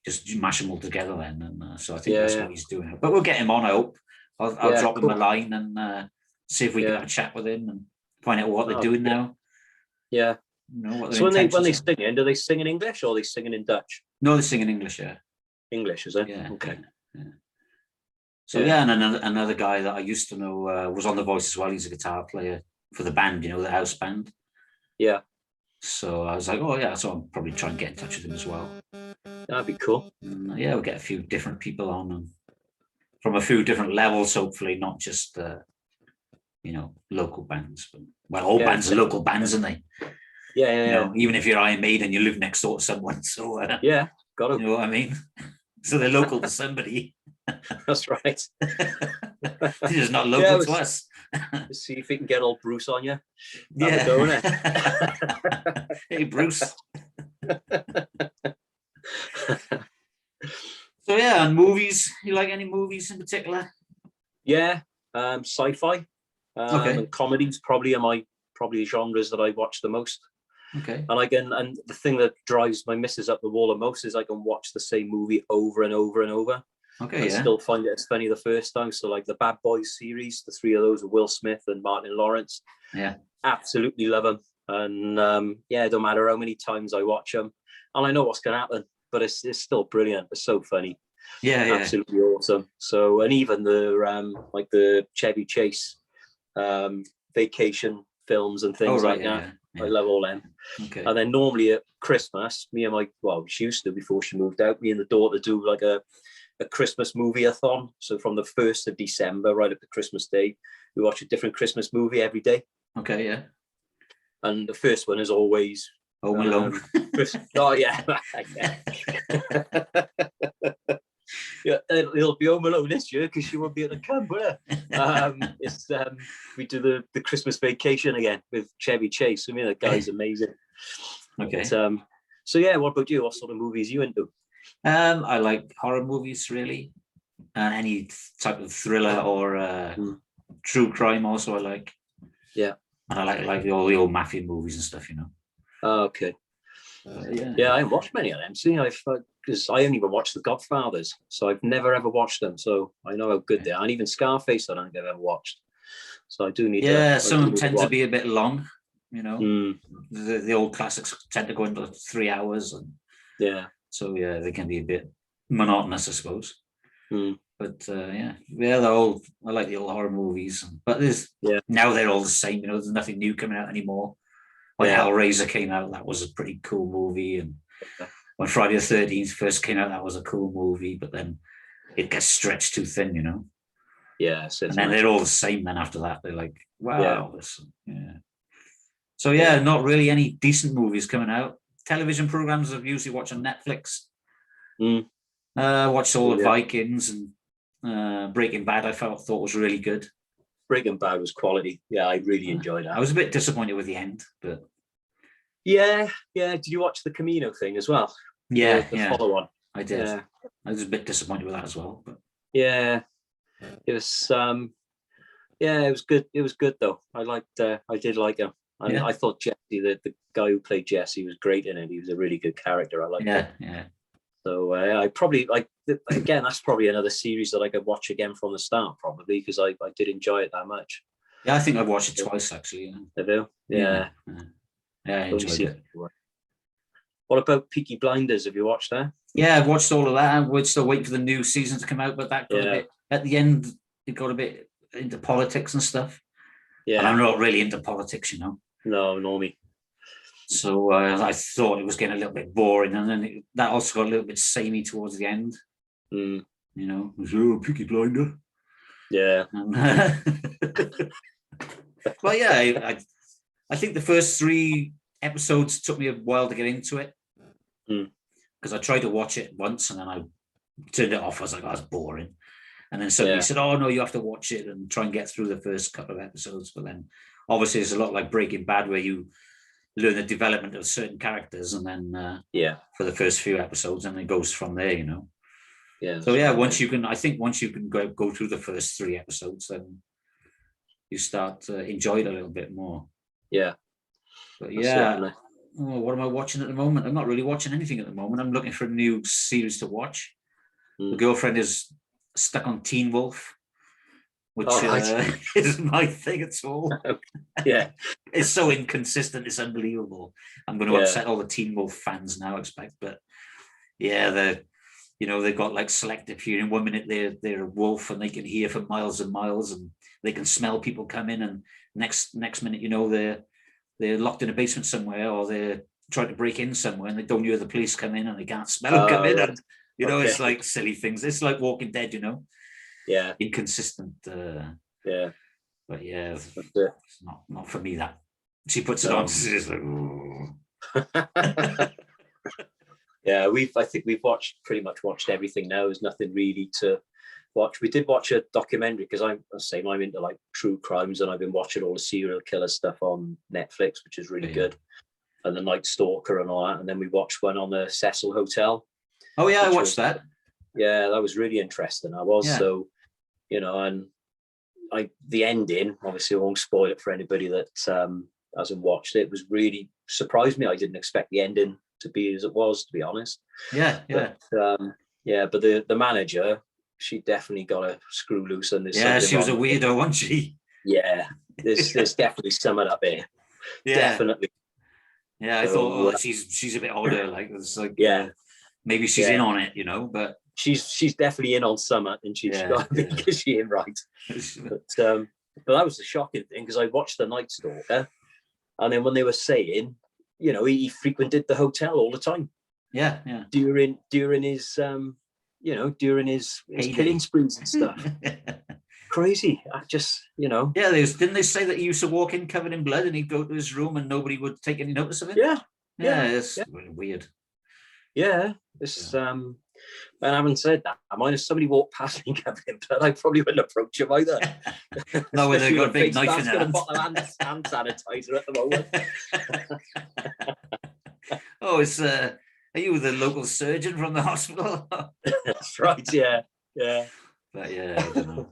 Speaker 2: Just mash them all together then. And so I think that's what he's doing. But we'll get him on. I hope. I'll drop him a line and see if we can have a chat with him and find out what they're doing now.
Speaker 1: Yeah.
Speaker 2: What
Speaker 1: so when they sing in, do they sing in English or are they singing in Dutch?
Speaker 2: No, they sing in English. Yeah.
Speaker 1: English, is it?
Speaker 2: Yeah.
Speaker 1: Okay.
Speaker 2: Yeah. So and another guy that I used to know was on The Voice as well. He's a guitar player for the band, the house band.
Speaker 1: Yeah.
Speaker 2: So I was like, oh yeah, so I'll probably try and get in touch with him as well.
Speaker 1: That'd be cool.
Speaker 2: And, we'll get a few different people on and from a few different levels, hopefully, not just local bands. But all bands are local bands, aren't they?
Speaker 1: Yeah.
Speaker 2: Even if you're Iron Maiden, you live next door to someone. So
Speaker 1: got to.
Speaker 2: You know what I mean? So they're local to somebody.
Speaker 1: That's right.
Speaker 2: They're just not local to us.
Speaker 1: See if we can get old Bruce on you.
Speaker 2: Hey, Bruce. So and movies. You like any movies in particular?
Speaker 1: Yeah, sci-fi. And comedies probably are my genres that I watch the most.
Speaker 2: Okay.
Speaker 1: And the thing that drives my missus up the wall the most is I can watch the same movie over and over and over.
Speaker 2: Okay.
Speaker 1: And still find it as funny the first time. So like the Bad Boys series, the three of those with Will Smith and Martin Lawrence.
Speaker 2: Yeah.
Speaker 1: Absolutely love them. And it don't matter how many times I watch them. And I know what's going to happen, but it's still brilliant. It's so funny.
Speaker 2: Yeah.
Speaker 1: Absolutely awesome. So, and even the Chevy Chase vacation films and things that. Yeah. I love all them.
Speaker 2: Okay.
Speaker 1: And then normally at Christmas, she used to before she moved out, me and the daughter do like a Christmas movie-a-thon. So from the 1st of December right up to Christmas Day, we watch a different Christmas movie every day.
Speaker 2: Okay, yeah.
Speaker 1: And the first one is always
Speaker 2: Home Alone.
Speaker 1: Oh yeah. Yeah, it'll be Home Alone this year because she won't be able to come, will it? We do the Christmas Vacation again with Chevy Chase. I mean, that guy's amazing.
Speaker 2: Okay.
Speaker 1: But, so yeah, what about you? What sort of movies are you into?
Speaker 2: I like horror movies, really. Any type of thriller or true crime also I like.
Speaker 1: Yeah.
Speaker 2: And I like all the old mafia movies and stuff,
Speaker 1: Oh, okay. Yeah, I haven't watched many of them. See, because I only even watched The Godfathers, so I've never ever watched them. So I know how good they are. And even Scarface, I don't think I've ever watched. So I do need.
Speaker 2: Some of them tend to be a bit long. The old classics tend to go into 3 hours, and so they can be a bit monotonous, I suppose. But they're old. I like the old horror movies, but now they're all the same. There's nothing new coming out anymore. When Hellraiser came out, that was a pretty cool movie, and when Friday the 13th first came out, that was a cool movie. But then it gets stretched too thin,
Speaker 1: Yeah,
Speaker 2: and then they're all the same. Then after that, they're like, wow, So not really any decent movies coming out. Television programs I've usually watched on Netflix. Watched all the Vikings and Breaking Bad. I thought was really good.
Speaker 1: Breaking Bad was quality. Yeah, I really enjoyed that.
Speaker 2: I was a bit disappointed with the end, but
Speaker 1: yeah. Did you watch the Camino thing as well?
Speaker 2: The
Speaker 1: follow on.
Speaker 2: I did. I was a bit disappointed with that as well. But
Speaker 1: it was. It was good. It was good though. I did like him. And I thought Jesse, the guy who played Jesse, was great in it. He was a really good character. I liked him.
Speaker 2: Yeah.
Speaker 1: So I probably again. That's probably another series that I could watch again from the start, probably because I did enjoy it that much.
Speaker 2: Yeah, I think I've watched it twice actually.
Speaker 1: Have you? Yeah,
Speaker 2: I enjoyed it.
Speaker 1: What about Peaky Blinders? Have you watched that?
Speaker 2: Yeah, I've watched all of that. We're still waiting for the new season to come out, but that got a bit at the end. It got a bit into politics and stuff. Yeah, and I'm not really into politics, No,
Speaker 1: nor me.
Speaker 2: So I thought it was getting a little bit boring, and then that also got a little bit samey towards the end. Peaky Blinder.
Speaker 1: Yeah.
Speaker 2: But I think the first 3 episodes took me a while to get into it because I tried to watch it once and then I turned it off. I was like, that's boring. And then somebody said, oh, no, you have to watch it and try and get through the first couple of episodes. But then obviously it's a lot like Breaking Bad where you learn the development of certain characters and then for the first few episodes and it goes from there,
Speaker 1: Yeah.
Speaker 2: So once you can go through the first 3 episodes, then you start to enjoy it a little bit more.
Speaker 1: Yeah.
Speaker 2: But yeah, what am I watching at the moment? I'm not really watching anything at the moment. I'm looking for a new series to watch. The girlfriend is stuck on Teen Wolf, which isn't my thing at all.
Speaker 1: Yeah.
Speaker 2: It's so inconsistent. It's unbelievable. I'm going to upset all the Teen Wolf fans now, I expect. But yeah, they've got like selective hearing. 1 minute they're a wolf and they can hear for miles and miles, and they can smell people come in, and next minute, they're locked in a basement somewhere, or they're trying to break in somewhere and they don't hear the police come in and they can't smell them come in. And it's like silly things. It's like Walking Dead,
Speaker 1: Yeah.
Speaker 2: Inconsistent.
Speaker 1: Yeah.
Speaker 2: But yeah, it's not for me. That she puts it on, it's just like,
Speaker 1: yeah, I think we've pretty much watched everything now. There's nothing really to watch. We did watch a documentary because I'm into like true crimes, and I've been watching all the serial killer stuff on Netflix, which is really good, and the Night Stalker and all that. And then we watched one on the Cecil Hotel.
Speaker 2: Oh yeah, I watched that.
Speaker 1: Yeah, that was really interesting. So, and the ending, obviously I won't spoil it for anybody that hasn't watched it, was really surprised me. I didn't expect the ending to be as it was, to be honest.
Speaker 2: Yeah.
Speaker 1: But the manager, she definitely got a screw loose, and
Speaker 2: she was a weirdo, wasn't she?
Speaker 1: Yeah, there's definitely some of that there.
Speaker 2: Yeah,
Speaker 1: definitely.
Speaker 2: Yeah, I thought she's a bit older. Like it's like maybe she's in on it, but
Speaker 1: she's definitely in on summer, and she's got because she ain't right. But that was the shocking thing, because I watched The Night Stalker, and then when they were saying, he frequented the hotel all the time.
Speaker 2: Yeah.
Speaker 1: During his during his killing sprees and stuff. Crazy. I just,
Speaker 2: Yeah, didn't they say that he used to walk in covered in blood and he'd go to his room and nobody would take any notice of it?
Speaker 1: Yeah.
Speaker 2: It's weird.
Speaker 1: Yeah. And having said that, if somebody walked past me covered in blood, I probably wouldn't approach him either.
Speaker 2: No, when they've got a big knife in their
Speaker 1: hand. Got a bottle of hand sanitizer at the
Speaker 2: moment. Oh, are you the local surgeon from the hospital?
Speaker 1: That's right, yeah.
Speaker 2: But yeah, I don't know.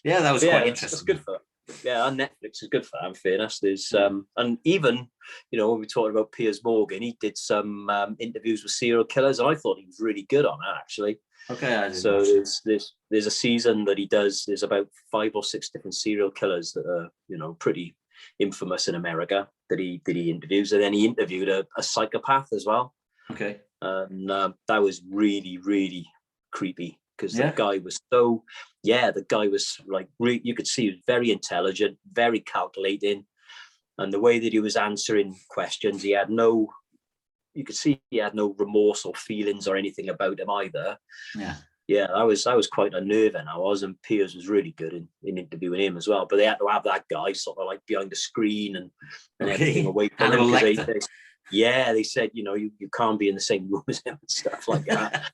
Speaker 2: Yeah, that was quite interesting.
Speaker 1: That's good for on Netflix is good for that, in fairness. There's and even when we talked about Piers Morgan, he did some interviews with serial killers, and I thought he was really good on that, actually.
Speaker 2: Okay,
Speaker 1: so there's a season that he does. There's about 5 or 6 different serial killers that are pretty infamous in America that he interviews, and then he interviewed a psychopath as well.
Speaker 2: Okay,
Speaker 1: and that was really, really creepy, because the guy was like, you could see he was very intelligent, very calculating, and the way that he was answering questions, you could see he had no remorse or feelings or anything about him either. I was quite unnerving. And Piers was really good in interviewing him as well, but they had to have that guy sort of like behind the screen and everything away from him, because they said you can't be in the same room as him and stuff like that.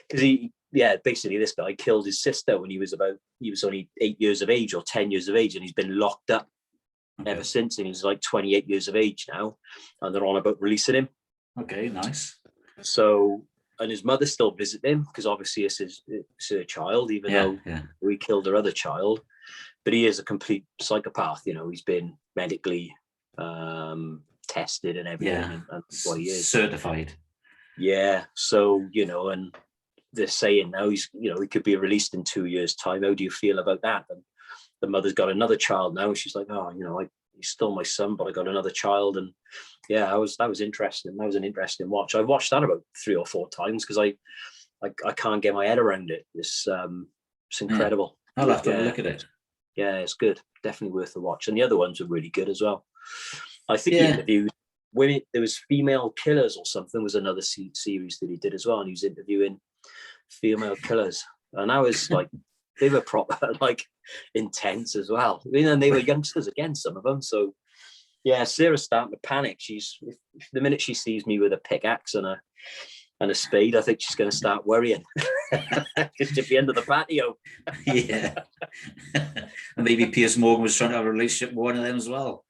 Speaker 1: Because basically this guy killed his sister when he was only 8 years of age or 10 years of age, and he's been locked up ever since, and he's like 28 years of age now, and they're on about releasing him.
Speaker 2: Okay, nice.
Speaker 1: So, and his mother still visits him, because obviously it's her child, even though we killed her other child. But he is a complete psychopath. He's been medically tested and everything, and what he is
Speaker 2: certified.
Speaker 1: Yeah. So and they're saying now he could be released in 2 years' time. How do you feel about that? And the mother's got another child now. She's like, he's still my son, but I got another child. And that was interesting. That was an interesting watch. I watched that about 3 or 4 times, because I can't get my head around it. It's incredible.
Speaker 2: I'll have to look at it.
Speaker 1: Yeah, it's good. Definitely worth the watch. And the other ones are really good as well. I think he interviewed women. There was Female Killers or something, was another series that he did as well. And he was interviewing female killers. And I was like, they were proper, like, intense as well. And they were youngsters again, some of them. So, Sarah's starting to panic. The minute she sees me with a pickaxe and a spade, I think she's going to start worrying. It's at the end of the patio.
Speaker 2: And maybe Piers Morgan was trying to have a relationship with one of them as well.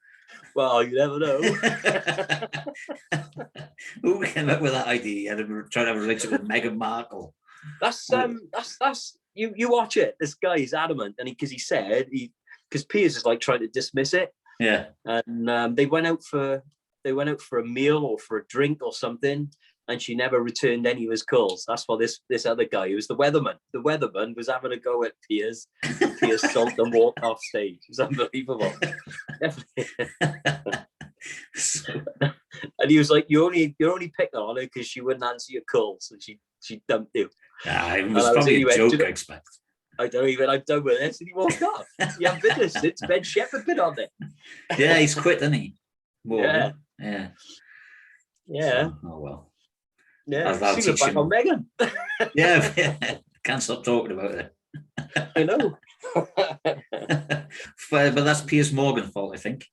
Speaker 1: Well, you never know.
Speaker 2: Who came up with that idea? Trying to have a relationship with Meghan Markle.
Speaker 1: That's you watch it. This guy is adamant, and because Piers is like trying to dismiss it,
Speaker 2: Yeah.
Speaker 1: And they went out for a meal or for a drink or something, and she never returned any of his calls. That's why this other guy, who was the weatherman was having a go at Piers. Piers sulked and walked off stage. It was unbelievable. And he was like, you're only picking on her because she wouldn't answer your calls, and she dumped you.
Speaker 2: Yeah, it was probably a joke, I expect.
Speaker 1: I'm done with this. And he walked off. You have been there since Ben Shepherd been on there.
Speaker 2: Yeah, he's quit, hasn't he?
Speaker 1: Yeah.
Speaker 2: Yeah.
Speaker 1: Yeah.
Speaker 2: So, oh well.
Speaker 1: Yeah.
Speaker 2: I'll
Speaker 1: See, back on Megan.
Speaker 2: Yeah. Can't stop talking about it.
Speaker 1: I know.
Speaker 2: But that's Piers Morgan's fault, I think.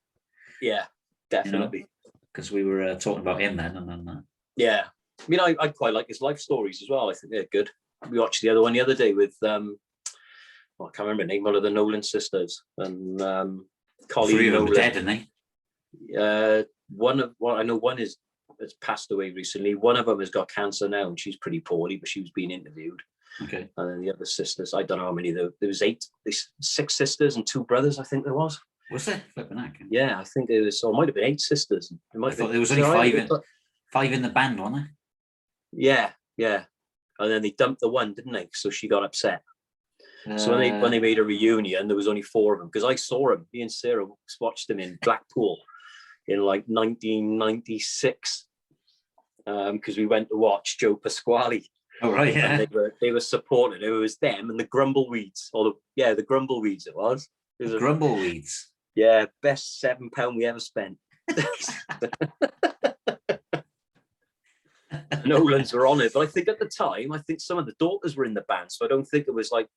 Speaker 1: Yeah, definitely.
Speaker 2: Because we were talking about him then, and then.
Speaker 1: Yeah. I mean, I quite like his life stories as well. I think they're good. We watched the other one the other day with I can't remember the name, one of the Nolan sisters, and Colleen.
Speaker 2: Three of them
Speaker 1: Nolan.
Speaker 2: are dead, aren't they?
Speaker 1: I know one has passed away recently. One of them has got cancer now, and she's pretty poorly, but she was being interviewed.
Speaker 2: Okay.
Speaker 1: And then the other sisters, I don't know how many there was 6 sisters and 2 brothers, I think there was.
Speaker 2: Was there? Flipping heck.
Speaker 1: Yeah, I think it was, or it might have been 8 sisters.
Speaker 2: I thought there was only 5 in the band, wasn't there?
Speaker 1: Yeah. And then they dumped the one, didn't they? So she got upset. So when they made a reunion, there was only 4 of them, because I saw him. Me and Sarah watched him in Blackpool in like 1996, because we went to watch Joe Pasquale.
Speaker 2: Oh right, yeah.
Speaker 1: And they were supporting. It was them and the Grumbleweeds, the Grumbleweeds. It was
Speaker 2: Grumbleweeds.
Speaker 1: Yeah, best £7 we ever spent. Nolans were on it, but I think at the time, some of the daughters were in the band, so I don't think it was like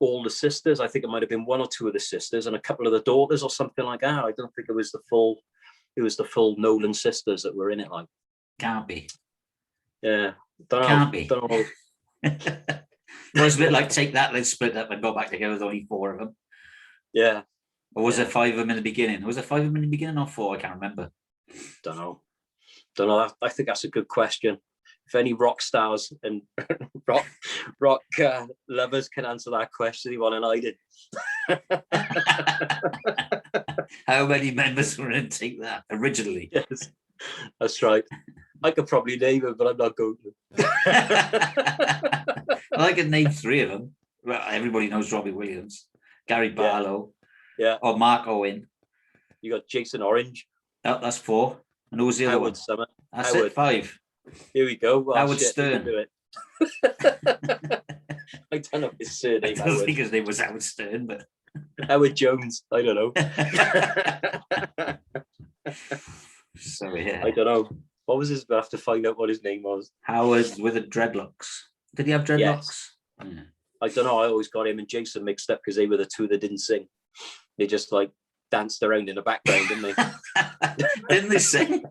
Speaker 1: all the sisters. I think it might have been 1 or 2 of the sisters and a couple of the daughters or something like that. I don't think it was the full Nolan sisters that were in it. Like,
Speaker 2: can't be.
Speaker 1: Yeah,
Speaker 2: can't be.
Speaker 1: Don't know.
Speaker 2: Well, it's a bit like Take That, let's split up and go back together with only 4 of them.
Speaker 1: Yeah.
Speaker 2: Or was there 5 of them in the beginning? Was there 5 of them in the beginning or 4? I can't remember.
Speaker 1: Don't know. I think that's a good question. If any rock stars and rock lovers can answer that question, you want an ID.
Speaker 2: How many members were in Take That originally?
Speaker 1: Yes, that's right. I could probably name them, but I'm not going to.
Speaker 2: I could name 3 of them. Well, everybody knows Robbie Williams, Gary Barlow, or Mark Owen.
Speaker 1: You got Jason Orange.
Speaker 2: That's 4. And who was the other one?
Speaker 1: Summer.
Speaker 2: That's it, 5.
Speaker 1: Here we go. Well,
Speaker 2: Howard Stern.
Speaker 1: Do it. I don't know his surname.
Speaker 2: I don't think his name was Howard Stern, but
Speaker 1: Howard Jones. I don't know.
Speaker 2: So yeah,
Speaker 1: I don't know. What was his? I have to find out what his name was.
Speaker 2: Howard with the dreadlocks. Did he have dreadlocks?
Speaker 1: Yes.
Speaker 2: Yeah.
Speaker 1: I don't know. I always got him and Jason mixed up because they were the 2 that didn't sing. They just like danced around in the background, didn't they?
Speaker 2: Didn't they sing?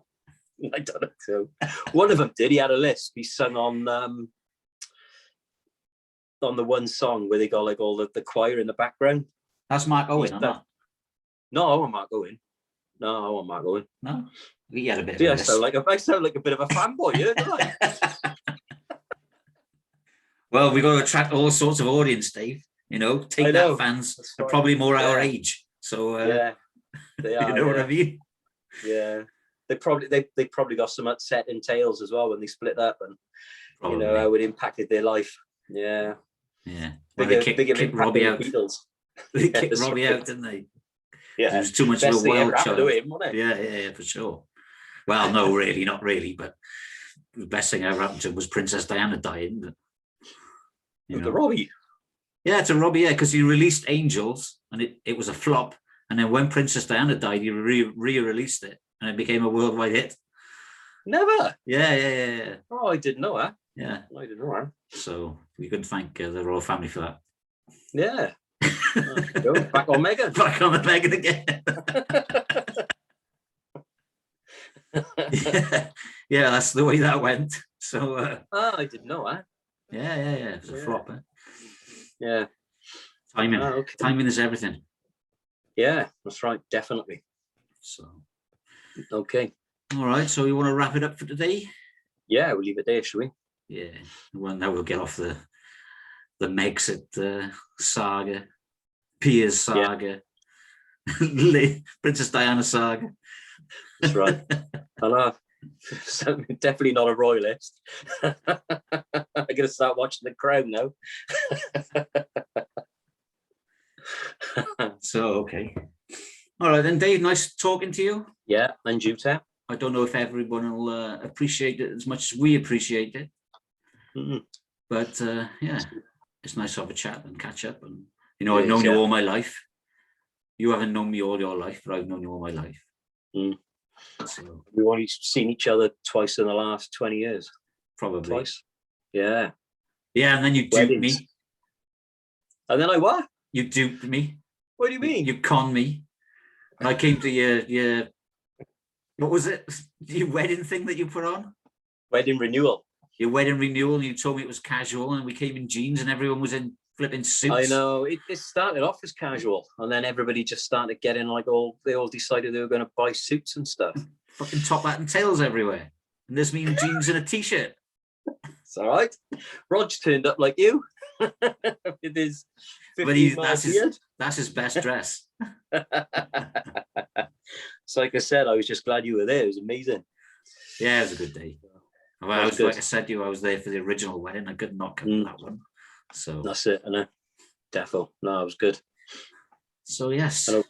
Speaker 1: I don't know. So one of them did. He had a lisp. He sung on the one song where they got like all the choir in the background.
Speaker 2: That's Mark Owen, or not?
Speaker 1: No, I want Mark Owen. No, I want Mark Owen.
Speaker 2: No, he had a bit.
Speaker 1: I sound like a bit of a fanboy, yeah, don't I?
Speaker 2: Well, we've got to attract all sorts of audience, Dave. Take That fans are probably more our age. So
Speaker 1: yeah, they are.
Speaker 2: You know what I mean?
Speaker 1: Yeah, they probably got some upset entails as well when they split up, and probably. How it impacted their life. Yeah.
Speaker 2: Well,
Speaker 1: big
Speaker 2: kicked Robbie out. They kicked Robbie out, didn't they?
Speaker 1: Yeah,
Speaker 2: it was too much of a wild child.
Speaker 1: Him, wasn't it?
Speaker 2: Yeah, for sure. Well, no, really, not really, but the best thing ever happened to him was Princess Diana dying. But,
Speaker 1: to Robbie.
Speaker 2: Yeah, to Robbie, because he released Angels and it was a flop. And then when Princess Diana died, he re-released it and it became a worldwide hit.
Speaker 1: Never.
Speaker 2: Yeah.
Speaker 1: Oh, I didn't know that.
Speaker 2: Yeah.
Speaker 1: I didn't know that.
Speaker 2: So we could thank the royal family for that.
Speaker 1: Yeah. Go back on Meghan.
Speaker 2: Back on the Meghan again. yeah, that's the way that went. So.
Speaker 1: I didn't know that.
Speaker 2: Yeah. It was a flop. Eh?
Speaker 1: Yeah.
Speaker 2: Timing. Okay. Timing is everything.
Speaker 1: Yeah, that's right. Definitely.
Speaker 2: So.
Speaker 1: Okay.
Speaker 2: All right. So you want to wrap it up for today?
Speaker 1: Yeah, we'll leave it there, shall we?
Speaker 2: Yeah. Well, now we'll get off the Megxit saga, Piers saga. Princess Diana saga.
Speaker 1: That's right. I know. So definitely not a royalist. I'm gonna start watching The Crown now.
Speaker 2: So okay. All right then, Dave. Nice talking to you.
Speaker 1: Yeah, and you, Ted.
Speaker 2: I don't know if everyone will appreciate it as much as we appreciate it.
Speaker 1: Mm-hmm.
Speaker 2: But yeah, it's nice to have a chat and catch up. And I've known you all my life. You haven't known me all your life, but I've known you all my life.
Speaker 1: Mm.
Speaker 2: So
Speaker 1: We've only seen each other twice in the last 20 years.
Speaker 2: Probably.
Speaker 1: Twice. Yeah.
Speaker 2: Yeah, and then you duped me.
Speaker 1: And then I what?
Speaker 2: You duped me.
Speaker 1: What do you mean?
Speaker 2: You conned me. And I came to your what was it? Your wedding thing that you put on?
Speaker 1: Wedding renewal.
Speaker 2: Your wedding renewal, and you told me it was casual, and we came in jeans, and everyone was in flipping suits.
Speaker 1: I know. It started off as casual, and then everybody just started getting they all decided they were going to buy suits and stuff.
Speaker 2: Fucking top hat and tails everywhere. And there's me in jeans and a t-shirt.
Speaker 1: It's all right. Rog turned up like you. With his 15 miles beard.
Speaker 2: That's his best dress.
Speaker 1: So like I said, I was just glad you were there. It was amazing.
Speaker 2: Yeah, it was a good day. Well, like I said to you, I was there for the original wedding. I could not come to that one. So
Speaker 1: that's it. I know. Defo. No, it was good.
Speaker 2: So yes.
Speaker 1: Hello.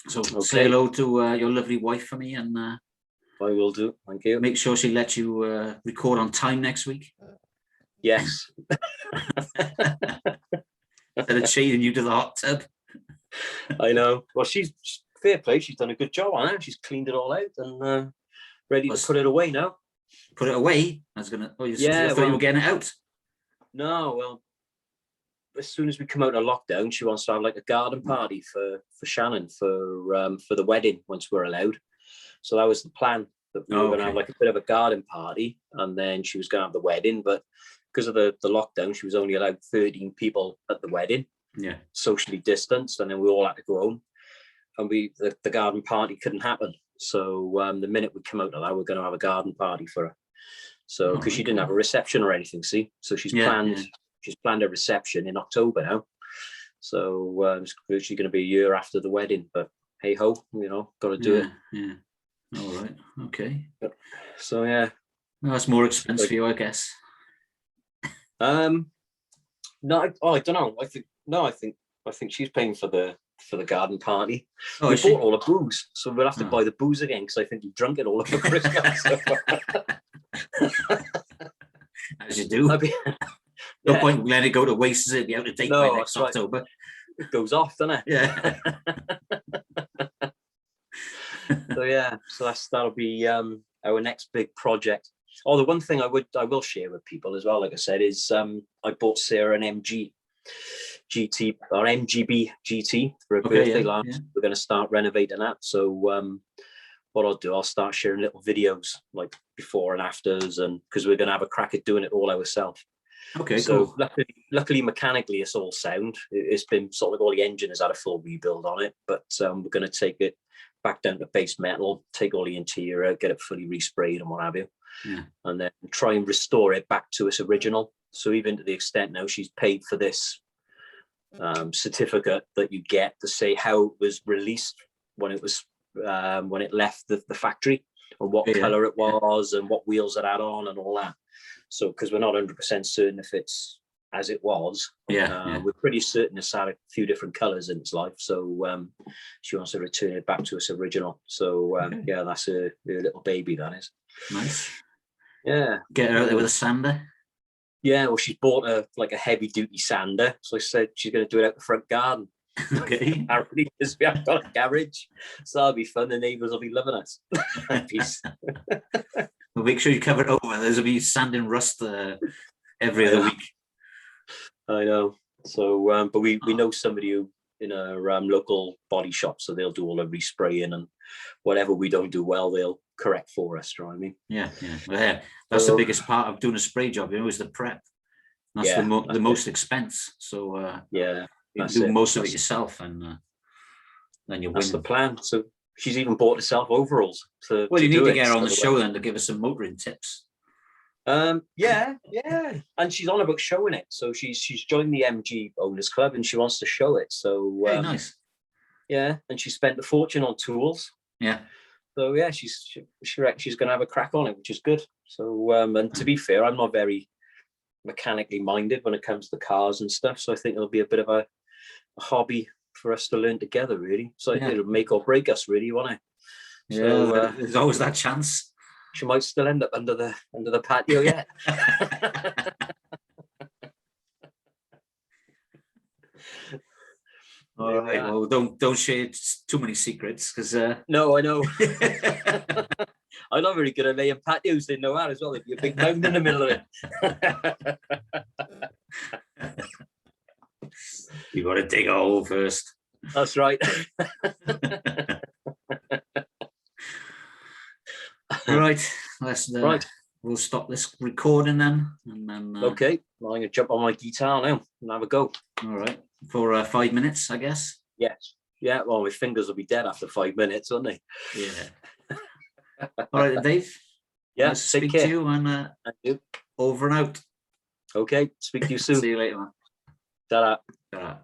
Speaker 2: So say hello to your lovely wife for me, and
Speaker 1: I will do. Thank you.
Speaker 2: Make sure she lets you record on time next week.
Speaker 1: Yes.
Speaker 2: Instead of cheating you to the hot tub.
Speaker 1: I know. Well, she's fair play. She's done a good job on it. She's cleaned it all out and ready to put it away now.
Speaker 2: Put it away? I was gonna. Oh, I thought you were getting it out.
Speaker 1: No, well, as soon as we come out of lockdown, she wants to have like a garden party for Shannon for the wedding once we're allowed. So that was the plan, that we were going to have like a bit of a garden party, and then she was going to have the wedding. But because of the lockdown, she was only allowed 13 people at the wedding. Yeah, socially distanced, and then we all had to go home, and the garden party couldn't happen. So the minute we come out of that, we're going to have a garden party for her. So because she didn't have a reception or anything, see, so she's planned a reception in October now. So it's actually going to be a year after the wedding, but hey ho, got to do it.
Speaker 2: Yeah. All right. Okay.
Speaker 1: So yeah,
Speaker 2: well, that's more expensive for you, I guess.
Speaker 1: No, I don't know. I think she's paying for the garden party. We bought all the booze, so we'll have to buy the booze again because I think you've drunk it all over Christmas.
Speaker 2: As you do. No point letting it go to waste, is it? Be out of date by next October. Right.
Speaker 1: It goes off, doesn't it?
Speaker 2: Yeah.
Speaker 1: So that'll be our next big project. Oh, the one thing I will share with people as well, like I said, is I bought Sarah an MG GT or MGB GT for her birthday last. Yeah. We're going to start renovating that. So what I'll do, I'll start sharing little videos like before and afters, and because we're going to have a crack at doing it all ourselves.
Speaker 2: Okay,
Speaker 1: so
Speaker 2: cool.
Speaker 1: Luckily, mechanically, it's all sound. It's been sort of all the engine has had a full rebuild on it, but we're going to take it back down to base metal, take all the interior, get it fully resprayed and what have you, and then try and restore it back to its original. So even to the extent now she's paid for this certificate that you get to say how it was released when it was when it left the factory, and what color it was and what wheels it had on and all that. So because we're not 100% certain if it's as it was, we're pretty certain it's had a few different colors in its life. So she wants to return it back to its original. So that's her little baby, that is.
Speaker 2: Nice.
Speaker 1: Yeah.
Speaker 2: Get her out there with a sander.
Speaker 1: Yeah, well, she's bought a heavy duty sander. So I said she's going to do it out the front garden.
Speaker 2: Okay.
Speaker 1: Apparently, because we haven't got a garage. So that'll be fun. The neighbours will be loving us. Peace.
Speaker 2: Well, make sure you cover it over. There's will be sand and rust every other week.
Speaker 1: I know. So, but we know somebody who in a local body shop, so they'll do all the respraying and whatever we don't do well, they'll correct for us. Do you know what I mean?
Speaker 2: Yeah. Well, that's the biggest part of doing a spray job. Is the prep. That's the most expense. So you do most of it yourself, and then you win.
Speaker 1: That's the plan. So she's even bought herself overalls.
Speaker 2: You need to get her on the show then to give us some motoring tips.
Speaker 1: And she's on about showing it. So she's joined the MG Owners Club and she wants to show it. So
Speaker 2: nice.
Speaker 1: Yeah, and she spent a fortune on tools.
Speaker 2: Yeah.
Speaker 1: So yeah, she reckons she's going to have a crack on it, which is good. So and to be fair, I'm not very mechanically minded when it comes to cars and stuff. So I think it'll be a bit of a hobby for us to learn together, really. So it'll make or break us, really, won't it?
Speaker 2: Yeah, so, there's always that chance.
Speaker 1: She might still end up under the patio yet.
Speaker 2: All right. Well, don't share too many secrets, because
Speaker 1: no, I know. I'm not very good at laying patios. They know that as well. There'd be a big mound in the middle of it.
Speaker 2: You got to dig a hole first.
Speaker 1: That's right.
Speaker 2: Right. Right. We'll stop this recording then, and then.
Speaker 1: Okay. Well, I'm gonna jump on my guitar now and have a go.
Speaker 2: All right. For 5 minutes, I guess.
Speaker 1: Yes. Yeah. Well, my fingers will be dead after 5 minutes, won't they?
Speaker 2: Yeah. All right, Dave.
Speaker 1: Yeah.
Speaker 2: Nice to speak to you, and over and out.
Speaker 1: Okay. Speak to you soon.
Speaker 2: See you later, man.
Speaker 1: Ta-ra.
Speaker 2: Ta-ra.